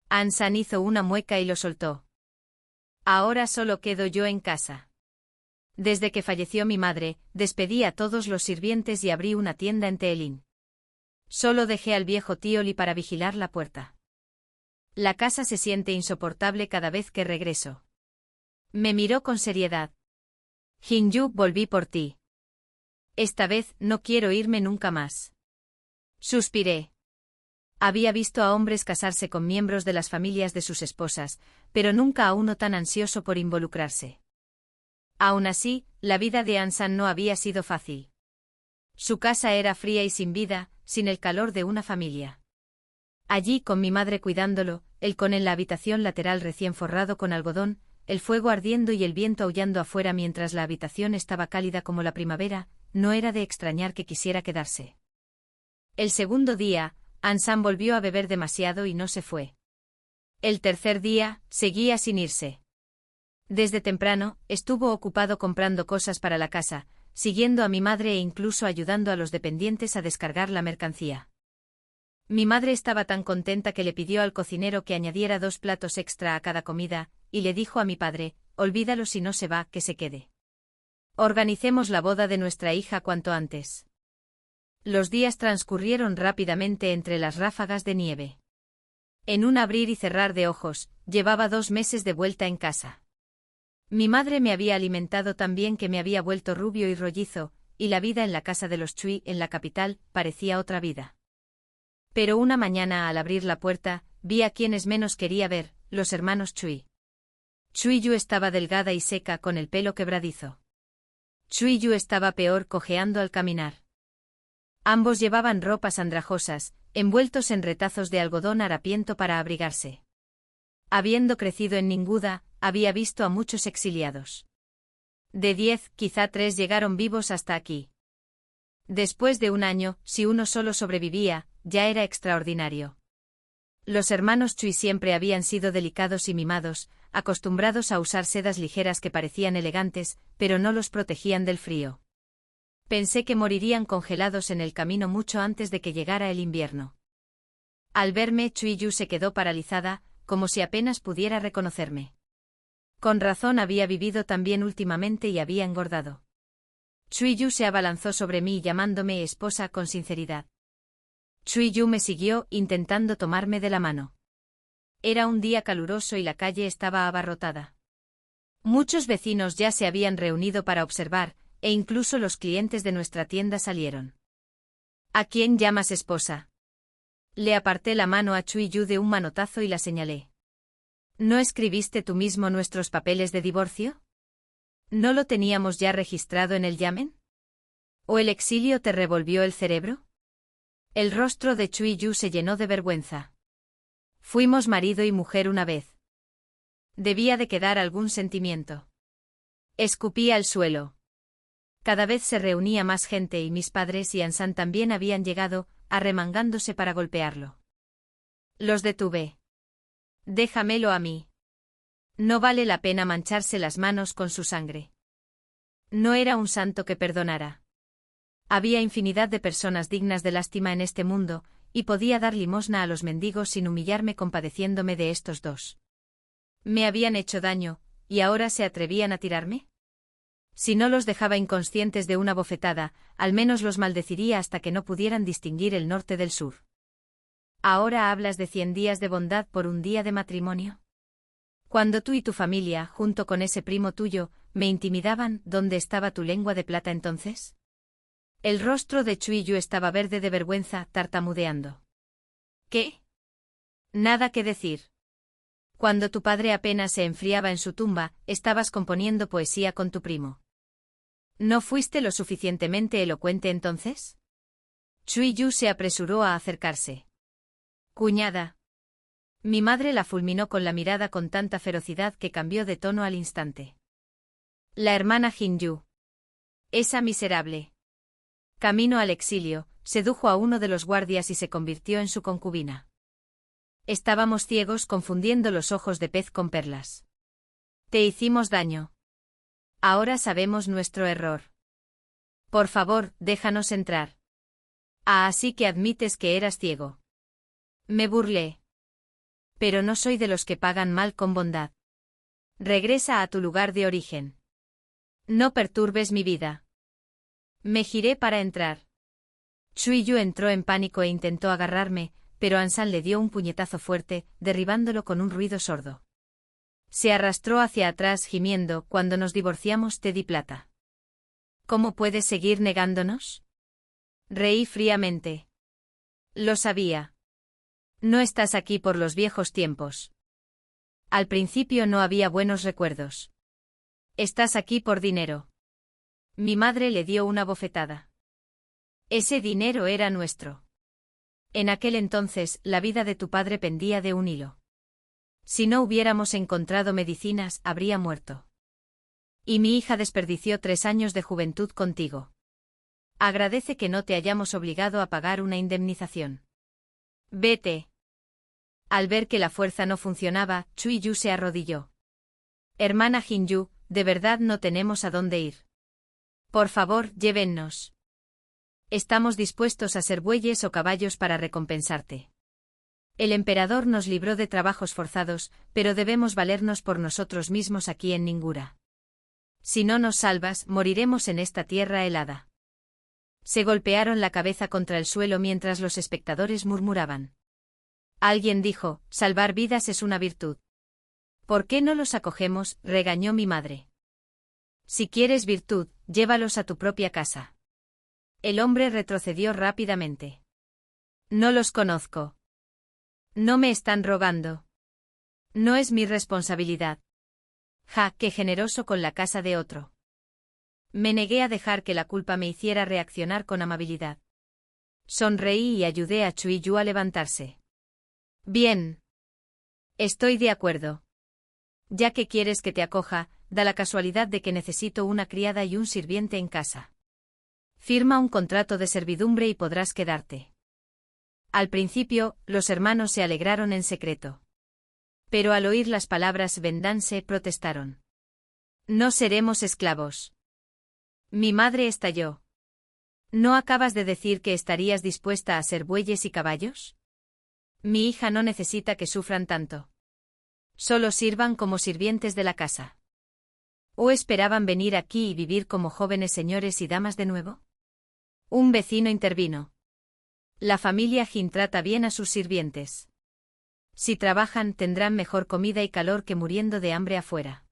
Ansan hizo una mueca y lo soltó. Ahora solo quedo yo en casa. Desde que falleció mi madre, despedí a todos los sirvientes y abrí una tienda en Teelin. Solo dejé al viejo tío Lee para vigilar la puerta. La casa se siente insoportable cada vez que regreso. Me miró con seriedad. Hinju, volví por ti. Esta vez no quiero irme nunca más. Suspiré. Había visto a hombres casarse con miembros de las familias de sus esposas, pero nunca a uno tan ansioso por involucrarse. Aún así, la vida de Ansan no había sido fácil. Su casa era fría y sin vida, sin el calor de una familia. Allí con mi madre cuidándolo, él con en la habitación lateral recién forrado con algodón, el fuego ardiendo y el viento aullando afuera mientras la habitación estaba cálida como la primavera, no era de extrañar que quisiera quedarse. El segundo día, Ansan volvió a beber demasiado y no se fue. El tercer día, seguía sin irse. Desde temprano, estuvo ocupado comprando cosas para la casa, siguiendo a mi madre e incluso ayudando a los dependientes a descargar la mercancía. Mi madre estaba tan contenta que le pidió al cocinero que añadiera 2 platos extra a cada comida, y le dijo a mi padre, olvídalo si no se va, que se quede. Organicemos la boda de nuestra hija cuanto antes. Los días transcurrieron rápidamente entre las ráfagas de nieve. En un abrir y cerrar de ojos, llevaba 2 meses de vuelta en casa. Mi madre me había alimentado tan bien que me había vuelto rubio y rollizo, y la vida en la casa de los Chui, en la capital, parecía otra vida. Pero una mañana al abrir la puerta, vi a quienes menos quería ver, los hermanos Chui. Chui-yu estaba delgada y seca con el pelo quebradizo. Chui-yu estaba peor, cojeando al caminar. Ambos llevaban ropas andrajosas, envueltos en retazos de algodón harapiento para abrigarse. Habiendo crecido en Ninguda, había visto a muchos exiliados. De 10, quizá 3 llegaron vivos hasta aquí. Después de un año, si uno solo sobrevivía, ya era extraordinario. Los hermanos Chui siempre habían sido delicados y mimados, acostumbrados a usar sedas ligeras que parecían elegantes, pero no los protegían del frío. Pensé que morirían congelados en el camino mucho antes de que llegara el invierno. Al verme, Chui-yu se quedó paralizada, como si apenas pudiera reconocerme. Con razón había vivido tan bien últimamente y había engordado. Chui-yu se abalanzó sobre mí llamándome esposa con sinceridad. Chui-yu me siguió, intentando tomarme de la mano. Era un día caluroso y la calle estaba abarrotada. Muchos vecinos ya se habían reunido para observar, e incluso los clientes de nuestra tienda salieron. ¿A quién llamas esposa? Le aparté la mano a Chui Yu de un manotazo y la señalé. ¿No escribiste tú mismo nuestros papeles de divorcio? ¿No lo teníamos ya registrado en el Yamen? ¿O el exilio te revolvió el cerebro? El rostro de Chui Yu se llenó de vergüenza. Fuimos marido y mujer una vez. Debía de quedar algún sentimiento. Escupí al suelo. Cada vez se reunía más gente y mis padres y Ansan también habían llegado, arremangándose para golpearlo. Los detuve. Déjamelo a mí. No vale la pena mancharse las manos con su sangre. No era un santo que perdonara. Había infinidad de personas dignas de lástima en este mundo, y podía dar limosna a los mendigos sin humillarme compadeciéndome de estos dos. Me habían hecho daño, ¿y ahora se atrevían a tirarme? Si no los dejaba inconscientes de una bofetada, al menos los maldeciría hasta que no pudieran distinguir el norte del sur. ¿Ahora hablas de 100 días de bondad por un día de matrimonio? Cuando tú y tu familia, junto con ese primo tuyo, me intimidaban, ¿dónde estaba tu lengua de plata entonces? El rostro de Chui Yu estaba verde de vergüenza, tartamudeando. ¿Qué? Nada que decir. Cuando tu padre apenas se enfriaba en su tumba, estabas componiendo poesía con tu primo. ¿No fuiste lo suficientemente elocuente entonces? Chui Yu se apresuró a acercarse. Cuñada. Mi madre la fulminó con la mirada con tanta ferocidad que cambió de tono al instante. La hermana Jin Yu. Esa miserable. Camino al exilio, sedujo a uno de los guardias y se convirtió en su concubina. Estábamos ciegos confundiendo los ojos de pez con perlas. Te hicimos daño. Ahora sabemos nuestro error. Por favor, déjanos entrar. Ah, así que admites que eras ciego. Me burlé. Pero no soy de los que pagan mal con bondad. Regresa a tu lugar de origen. No perturbes mi vida. Me giré para entrar. Chui Yu entró en pánico e intentó agarrarme, pero Ansan le dio un puñetazo fuerte, derribándolo con un ruido sordo. Se arrastró hacia atrás gimiendo, cuando nos divorciamos te di plata. ¿Cómo puedes seguir negándonos? Reí fríamente. Lo sabía. No estás aquí por los viejos tiempos. Al principio no había buenos recuerdos. Estás aquí por dinero. Mi madre le dio una bofetada. Ese dinero era nuestro. En aquel entonces, la vida de tu padre pendía de un hilo. Si no hubiéramos encontrado medicinas, habría muerto. Y mi hija desperdició 3 años de juventud contigo. Agradece que no te hayamos obligado a pagar una indemnización. Vete. Al ver que la fuerza no funcionaba, Chui Yu se arrodilló. Hermana Jin Yu, de verdad no tenemos a dónde ir. Por favor, llévennos. Estamos dispuestos a ser bueyes o caballos para recompensarte. El emperador nos libró de trabajos forzados, pero debemos valernos por nosotros mismos aquí en Ningura. Si no nos salvas, moriremos en esta tierra helada. Se golpearon la cabeza contra el suelo mientras los espectadores murmuraban. Alguien dijo, salvar vidas es una virtud. ¿Por qué no los acogemos?, regañó mi madre. Si quieres virtud, llévalos a tu propia casa. El hombre retrocedió rápidamente. No los conozco. No me están rogando. No es mi responsabilidad. Ja, qué generoso con la casa de otro. Me negué a dejar que la culpa me hiciera reaccionar con amabilidad. Sonreí y ayudé a Chui Yu a levantarse. Bien. Estoy de acuerdo. Ya que quieres que te acoja, da la casualidad de que necesito una criada y un sirviente en casa. Firma un contrato de servidumbre y podrás quedarte. Al principio, los hermanos se alegraron en secreto. Pero al oír las palabras vendanse, protestaron. No seremos esclavos. Mi madre estalló. ¿No acabas de decir que estarías dispuesta a ser bueyes y caballos? Mi hija no necesita que sufran tanto. Solo sirvan como sirvientes de la casa. ¿O esperaban venir aquí y vivir como jóvenes señores y damas de nuevo? Un vecino intervino. La familia Jin trata bien a sus sirvientes. Si trabajan, tendrán mejor comida y calor que muriendo de hambre afuera.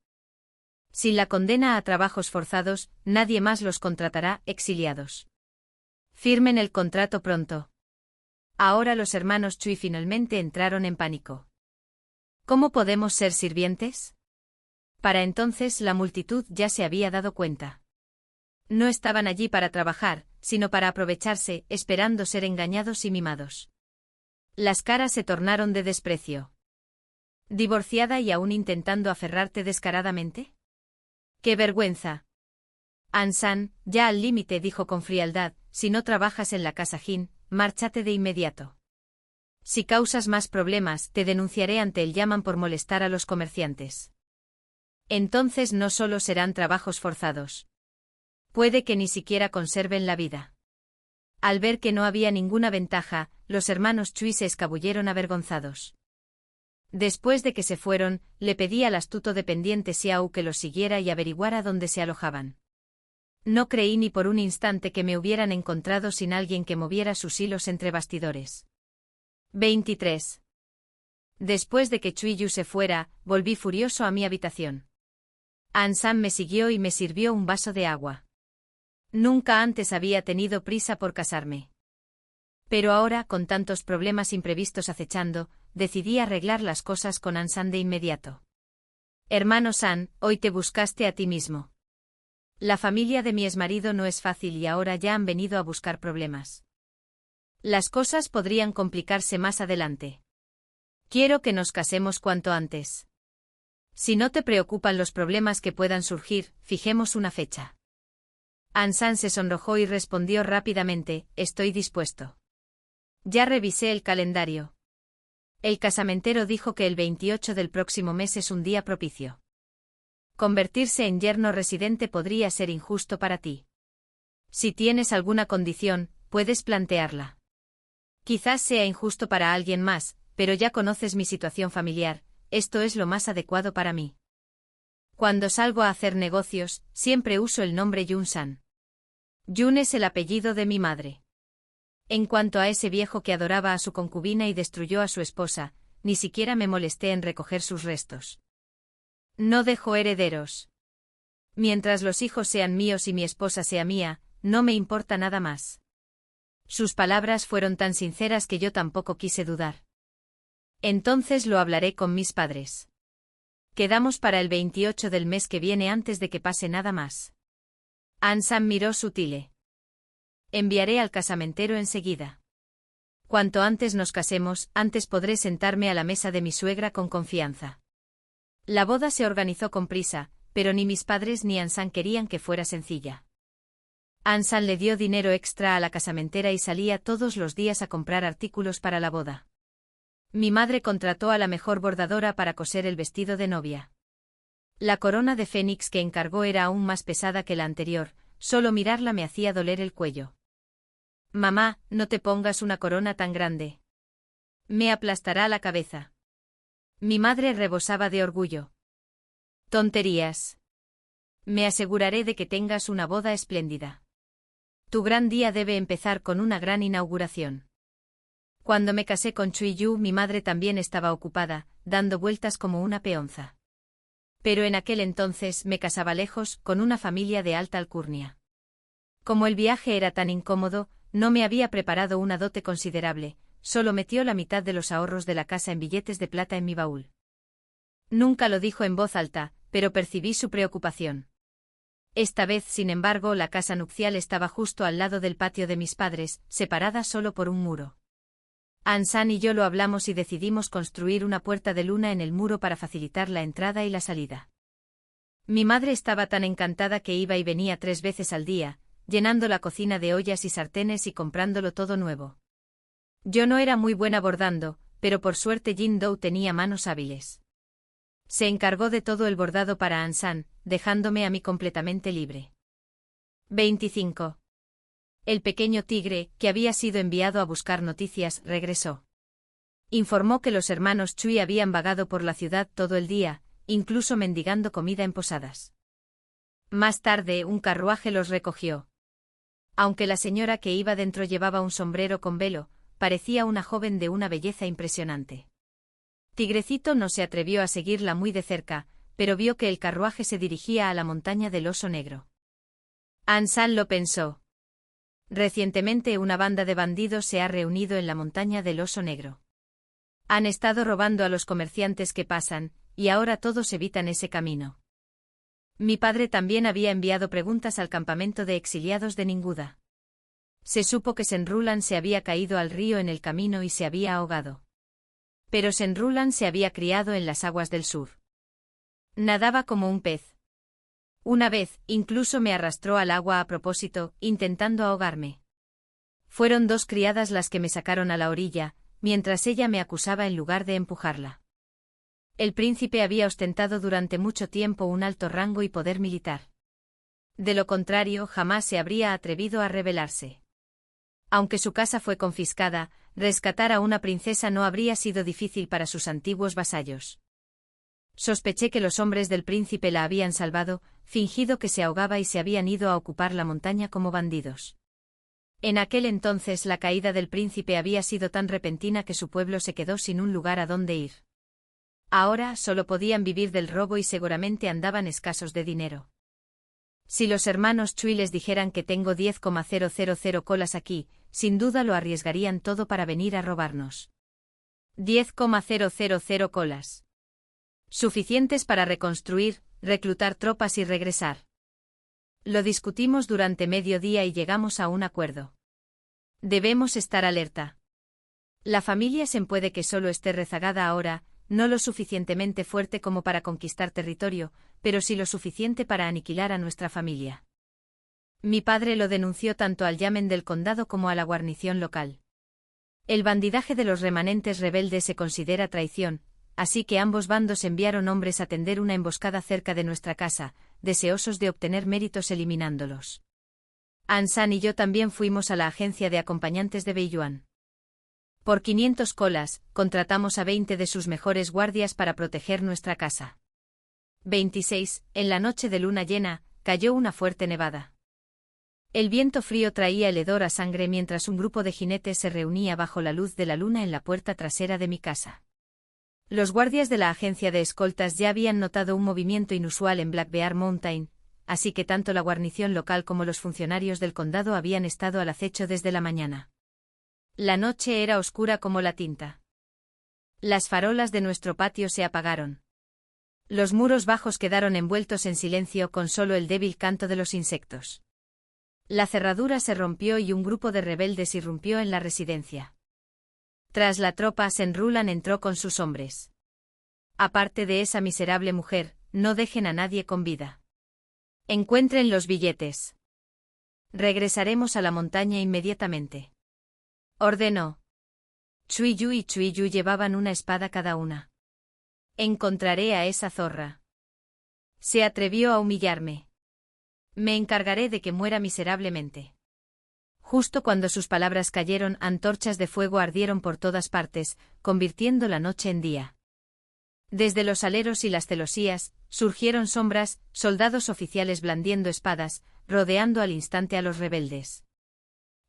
Sin la condena a trabajos forzados, nadie más los contratará, exiliados. Firmen el contrato pronto. Ahora los hermanos Chui finalmente entraron en pánico. ¿Cómo podemos ser sirvientes? Para entonces la multitud ya se había dado cuenta. No estaban allí para trabajar, sino para aprovecharse, esperando ser engañados y mimados. Las caras se tornaron de desprecio. ¿Divorciada y aún intentando aferrarte descaradamente? ¡Qué vergüenza! Ansan, ya al límite, dijo con frialdad, si no trabajas en la casa Jin, márchate de inmediato. Si causas más problemas, te denunciaré ante el Yaman por molestar a los comerciantes. Entonces no solo serán trabajos forzados. Puede que ni siquiera conserven la vida. Al ver que no había ninguna ventaja, los hermanos Chui se escabulleron avergonzados. Después de que se fueron, le pedí al astuto dependiente Xiao que los siguiera y averiguara dónde se alojaban. No creí ni por un instante que me hubieran encontrado sin alguien que moviera sus hilos entre bastidores. 23. Después de que Chui Yu se fuera, volví furioso a mi habitación. Ansan me siguió y me sirvió un vaso de agua. Nunca antes había tenido prisa por casarme. Pero ahora, con tantos problemas imprevistos acechando, decidí arreglar las cosas con Ansan de inmediato. Hermano San, hoy te buscaste a ti mismo. La familia de mi exmarido no es fácil y ahora ya han venido a buscar problemas. Las cosas podrían complicarse más adelante. Quiero que nos casemos cuanto antes. Si no te preocupan los problemas que puedan surgir, fijemos una fecha. Ansan se sonrojó y respondió rápidamente, estoy dispuesto. Ya revisé el calendario. El casamentero dijo que el 28 del próximo mes es un día propicio. Convertirse en yerno residente podría ser injusto para ti. Si tienes alguna condición, puedes plantearla. Quizás sea injusto para alguien más, pero ya conoces mi situación familiar, esto es lo más adecuado para mí. Cuando salgo a hacer negocios, siempre uso el nombre Yun-san. Yun es el apellido de mi madre. En cuanto a ese viejo que adoraba a su concubina y destruyó a su esposa, ni siquiera me molesté en recoger sus restos. No dejo herederos. Mientras los hijos sean míos y mi esposa sea mía, no me importa nada más. Sus palabras fueron tan sinceras que yo tampoco quise dudar. Entonces lo hablaré con mis padres. Quedamos para el 28 del mes que viene antes de que pase nada más. Ansan miró sutile. Enviaré al casamentero enseguida. Cuanto antes nos casemos, antes podré sentarme a la mesa de mi suegra con confianza. La boda se organizó con prisa, pero ni mis padres ni Ansan querían que fuera sencilla. Ansan le dio dinero extra a la casamentera y salía todos los días a comprar artículos para la boda. Mi madre contrató a la mejor bordadora para coser el vestido de novia. La corona de fénix que encargó era aún más pesada que la anterior, solo mirarla me hacía doler el cuello. Mamá, no te pongas una corona tan grande. Me aplastará la cabeza. Mi madre rebosaba de orgullo. Tonterías. Me aseguraré de que tengas una boda espléndida. Tu gran día debe empezar con una gran inauguración. Cuando me casé con Chui Yu, mi madre también estaba ocupada, dando vueltas como una peonza. Pero en aquel entonces me casaba lejos, con una familia de alta alcurnia. Como el viaje era tan incómodo, no me había preparado una dote considerable, solo metió la mitad de los ahorros de la casa en billetes de plata en mi baúl. Nunca lo dijo en voz alta, pero percibí su preocupación. Esta vez, sin embargo, la casa nupcial estaba justo al lado del patio de mis padres, separada solo por un muro. Ansan y yo lo hablamos y decidimos construir una puerta de luna en el muro para facilitar la entrada y la salida. Mi madre estaba tan encantada que iba y venía 3 veces al día, llenando la cocina de ollas y sartenes y comprándolo todo nuevo. Yo no era muy buena bordando, pero por suerte Jin Dou tenía manos hábiles. Se encargó de todo el bordado para Ansan, dejándome a mí completamente libre. 25. El pequeño tigre, que había sido enviado a buscar noticias, regresó. Informó que los hermanos Chui habían vagado por la ciudad todo el día, incluso mendigando comida en posadas. Más tarde, un carruaje los recogió. Aunque la señora que iba dentro llevaba un sombrero con velo, parecía una joven de una belleza impresionante. Tigrecito no se atrevió a seguirla muy de cerca, pero vio que el carruaje se dirigía a la montaña del Oso Negro. Ansan lo pensó. Recientemente una banda de bandidos se ha reunido en la montaña del Oso Negro. Han estado robando a los comerciantes que pasan, y ahora todos evitan ese camino. Mi padre también había enviado preguntas al campamento de exiliados de Ninguda. Se supo que Senrulan se había caído al río en el camino y se había ahogado. Pero Senrulan se había criado en las aguas del sur. Nadaba como un pez. Una vez, incluso me arrastró al agua a propósito, intentando ahogarme. Fueron 2 criadas las que me sacaron a la orilla, mientras ella me acusaba en lugar de empujarla. El príncipe había ostentado durante mucho tiempo un alto rango y poder militar. De lo contrario, jamás se habría atrevido a rebelarse. Aunque su casa fue confiscada, rescatar a una princesa no habría sido difícil para sus antiguos vasallos. Sospeché que los hombres del príncipe la habían salvado, fingido que se ahogaba y se habían ido a ocupar la montaña como bandidos. En aquel entonces la caída del príncipe había sido tan repentina que su pueblo se quedó sin un lugar a donde ir. Ahora solo podían vivir del robo y seguramente andaban escasos de dinero. Si los hermanos Chui les dijeran que tengo 10,000 colas aquí, sin duda lo arriesgarían todo para venir a robarnos. 10,000 colas. Suficientes para reconstruir, reclutar tropas y regresar. Lo discutimos durante mediodía y llegamos a un acuerdo. Debemos estar alerta. La familia Sen puede que solo esté rezagada ahora, no lo suficientemente fuerte como para conquistar territorio, pero sí lo suficiente para aniquilar a nuestra familia. Mi padre lo denunció tanto al yamen del condado como a la guarnición local. El bandidaje de los remanentes rebeldes se considera traición, así que ambos bandos enviaron hombres a tender una emboscada cerca de nuestra casa, deseosos de obtener méritos eliminándolos. Ansan y yo también fuimos a la agencia de acompañantes de Beiyuan. Por 500 colas, contratamos a 20 de sus mejores guardias para proteger nuestra casa. 26. En la noche de luna llena, cayó una fuerte nevada. El viento frío traía el hedor a sangre mientras un grupo de jinetes se reunía bajo la luz de la luna en la puerta trasera de mi casa. Los guardias de la agencia de escoltas ya habían notado un movimiento inusual en Black Bear Mountain, así que tanto la guarnición local como los funcionarios del condado habían estado al acecho desde la mañana. La noche era oscura como la tinta. Las farolas de nuestro patio se apagaron. Los muros bajos quedaron envueltos en silencio con solo el débil canto de los insectos. La cerradura se rompió y un grupo de rebeldes irrumpió en la residencia. Tras la tropa, Senrulan entró con sus hombres. Aparte de esa miserable mujer, no dejen a nadie con vida. Encuentren los billetes. Regresaremos a la montaña inmediatamente. Ordenó. Chuiyu y Chuiyu llevaban una espada cada una. Encontraré a esa zorra. Se atrevió a humillarme. Me encargaré de que muera miserablemente. Justo cuando sus palabras cayeron, antorchas de fuego ardieron por todas partes, convirtiendo la noche en día. Desde los aleros y las celosías, surgieron sombras, soldados oficiales blandiendo espadas, rodeando al instante a los rebeldes.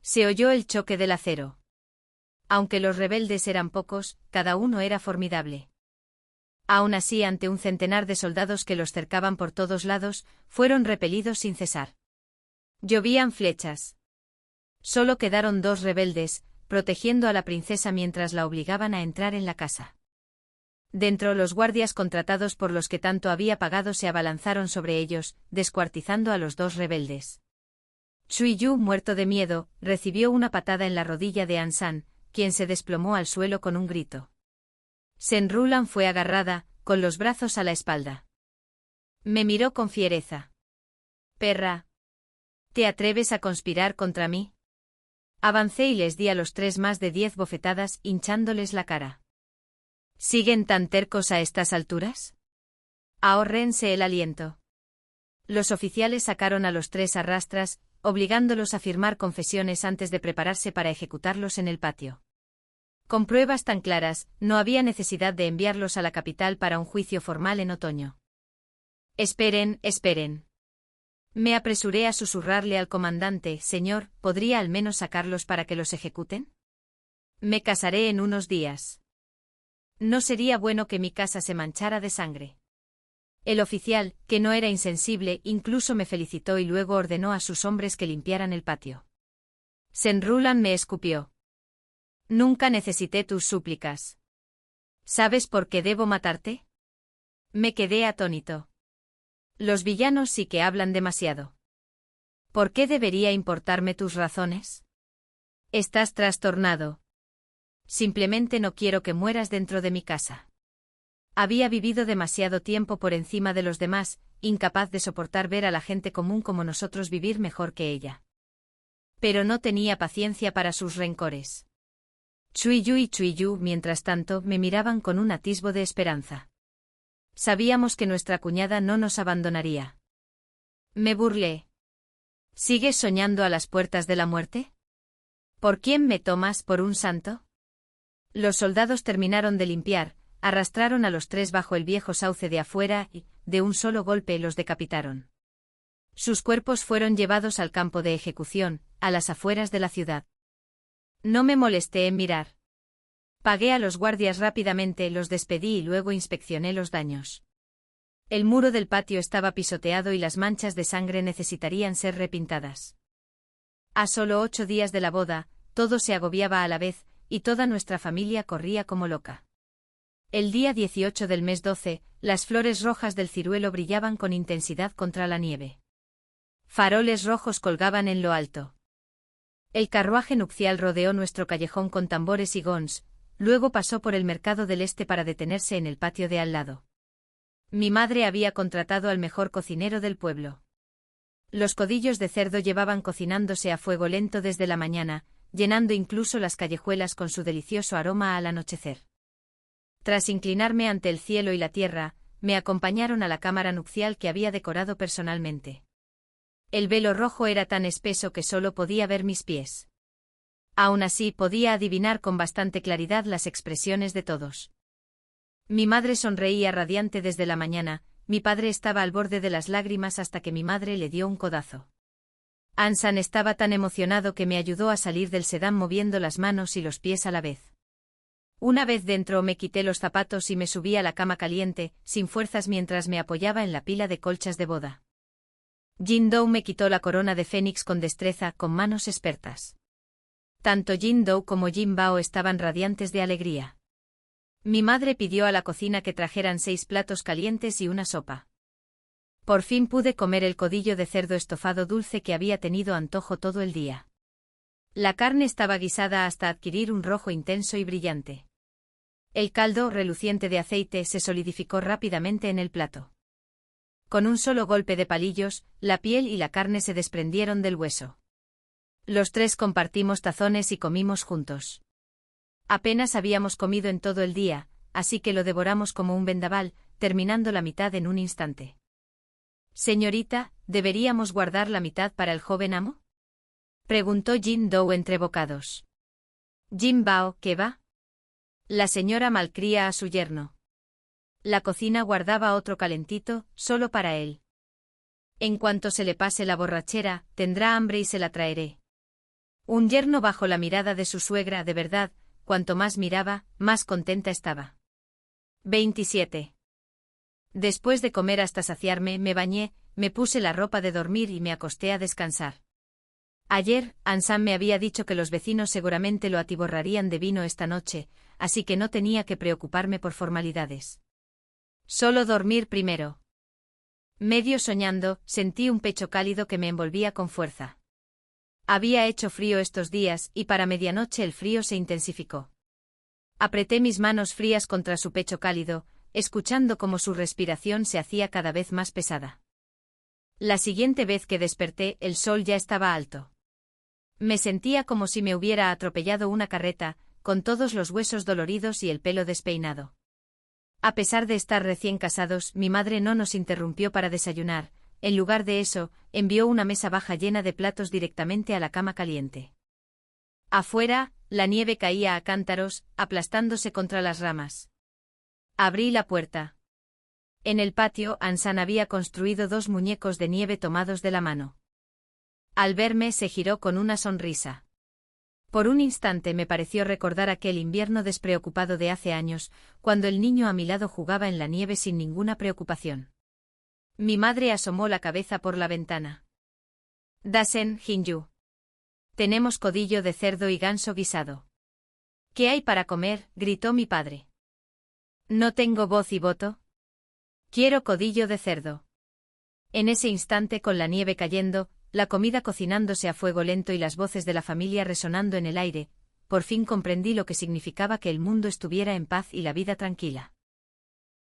Se oyó el choque del acero. Aunque los rebeldes eran pocos, cada uno era formidable. Aún así, ante un centenar de soldados que los cercaban por todos lados, fueron repelidos sin cesar. Llovían flechas. Solo quedaron 2 rebeldes, protegiendo a la princesa mientras la obligaban a entrar en la casa. Dentro, los guardias contratados por los que tanto había pagado se abalanzaron sobre ellos, descuartizando a los 2 rebeldes. Chuiyu, muerto de miedo, recibió una patada en la rodilla de Ansan, quien se desplomó al suelo con un grito. Senrulan fue agarrada, con los brazos a la espalda. Me miró con fiereza. «Perra. ¿Te atreves a conspirar contra mí?» Avancé y les di a los 3 más de 10 bofetadas, hinchándoles la cara. ¿Siguen tan tercos a estas alturas? Ahórrense el aliento. Los oficiales sacaron a los 3 a rastras, obligándolos a firmar confesiones antes de prepararse para ejecutarlos en el patio. Con pruebas tan claras, no había necesidad de enviarlos a la capital para un juicio formal en otoño. Esperen, esperen. Me apresuré a susurrarle al comandante: «Señor, ¿podría al menos sacarlos para que los ejecuten? Me casaré en unos días. No sería bueno que mi casa se manchara de sangre». El oficial, que no era insensible, incluso me felicitó y luego ordenó a sus hombres que limpiaran el patio. Senrulan me escupió. Nunca necesité tus súplicas. ¿Sabes por qué debo matarte? Me quedé atónito. Los villanos sí que hablan demasiado. ¿Por qué debería importarme tus razones? Estás trastornado. Simplemente no quiero que mueras dentro de mi casa. Había vivido demasiado tiempo por encima de los demás, incapaz de soportar ver a la gente común como nosotros vivir mejor que ella. Pero no tenía paciencia para sus rencores. Chuiyu y Chuiyu, mientras tanto, me miraban con un atisbo de esperanza. Sabíamos que nuestra cuñada no nos abandonaría. Me burlé. ¿Sigues soñando a las puertas de la muerte? ¿Por quién me tomas por un santo? Los soldados terminaron de limpiar, arrastraron a los tres bajo el viejo sauce de afuera y, de un solo golpe, los decapitaron. Sus cuerpos fueron llevados al campo de ejecución, a las afueras de la ciudad. No me molesté en mirar. Pagué a los guardias rápidamente, los despedí y luego inspeccioné los daños. El muro del patio estaba pisoteado y las manchas de sangre necesitarían ser repintadas. A solo 8 días de la boda, todo se agobiaba a la vez, y toda nuestra familia corría como loca. El día 18 del mes 12, las flores rojas del ciruelo brillaban con intensidad contra la nieve. Faroles rojos colgaban en lo alto. El carruaje nupcial rodeó nuestro callejón con tambores y gons, luego pasó por el mercado del este para detenerse en el patio de al lado. Mi madre había contratado al mejor cocinero del pueblo. Los codillos de cerdo llevaban cocinándose a fuego lento desde la mañana, llenando incluso las callejuelas con su delicioso aroma al anochecer. Tras inclinarme ante el cielo y la tierra, me acompañaron a la cámara nupcial que había decorado personalmente. El velo rojo era tan espeso que solo podía ver mis pies. Aún así podía adivinar con bastante claridad las expresiones de todos. Mi madre sonreía radiante desde la mañana, mi padre estaba al borde de las lágrimas hasta que mi madre le dio un codazo. Ansan estaba tan emocionado que me ayudó a salir del sedán moviendo las manos y los pies a la vez. Una vez dentro me quité los zapatos y me subí a la cama caliente, sin fuerzas mientras me apoyaba en la pila de colchas de boda. Jin Dou me quitó la corona de fénix con destreza, con manos expertas. Tanto Jin Dou como Jin Bao estaban radiantes de alegría. Mi madre pidió a la cocina que trajeran 6 platos calientes y una sopa. Por fin pude comer el codillo de cerdo estofado dulce que había tenido antojo todo el día. La carne estaba guisada hasta adquirir un rojo intenso y brillante. El caldo, reluciente de aceite, se solidificó rápidamente en el plato. Con un solo golpe de palillos, la piel y la carne se desprendieron del hueso. Los tres compartimos tazones y comimos juntos. Apenas habíamos comido en todo el día, así que lo devoramos como un vendaval, terminando la mitad en un instante. Señorita, ¿deberíamos guardar la mitad para el joven amo? Preguntó Jin Dou entre bocados. Jin Bao, ¿qué va? La señora malcría a su yerno. La cocina guardaba otro calentito, solo para él. En cuanto se le pase la borrachera, tendrá hambre y se la traeré. Un yerno bajo la mirada de su suegra, de verdad, cuanto más miraba, más contenta estaba. 27. Después de comer hasta saciarme, me bañé, me puse la ropa de dormir y me acosté a descansar. Ayer, Ansan me había dicho que los vecinos seguramente lo atiborrarían de vino esta noche, así que no tenía que preocuparme por formalidades. Solo dormir primero. Medio soñando, sentí un pecho cálido que me envolvía con fuerza. Había hecho frío estos días y para medianoche el frío se intensificó. Apreté mis manos frías contra su pecho cálido, escuchando cómo su respiración se hacía cada vez más pesada. La siguiente vez que desperté, el sol ya estaba alto. Me sentía como si me hubiera atropellado una carreta, con todos los huesos doloridos y el pelo despeinado. A pesar de estar recién casados, mi madre no nos interrumpió para desayunar. En lugar de eso, envió una mesa baja llena de platos directamente a la cama caliente. Afuera, la nieve caía a cántaros, aplastándose contra las ramas. Abrí la puerta. En el patio, Ansan había construido 2 muñecos de nieve tomados de la mano. Al verme, se giró con una sonrisa. Por un instante me pareció recordar aquel invierno despreocupado de hace años, cuando el niño a mi lado jugaba en la nieve sin ninguna preocupación. Mi madre asomó la cabeza por la ventana. Dasen, Hinju. Tenemos codillo de cerdo y ganso guisado. ¿Qué hay para comer?, gritó mi padre. ¿No tengo voz y voto? Quiero codillo de cerdo. En ese instante, con la nieve cayendo, la comida cocinándose a fuego lento y las voces de la familia resonando en el aire, por fin comprendí lo que significaba que el mundo estuviera en paz y la vida tranquila.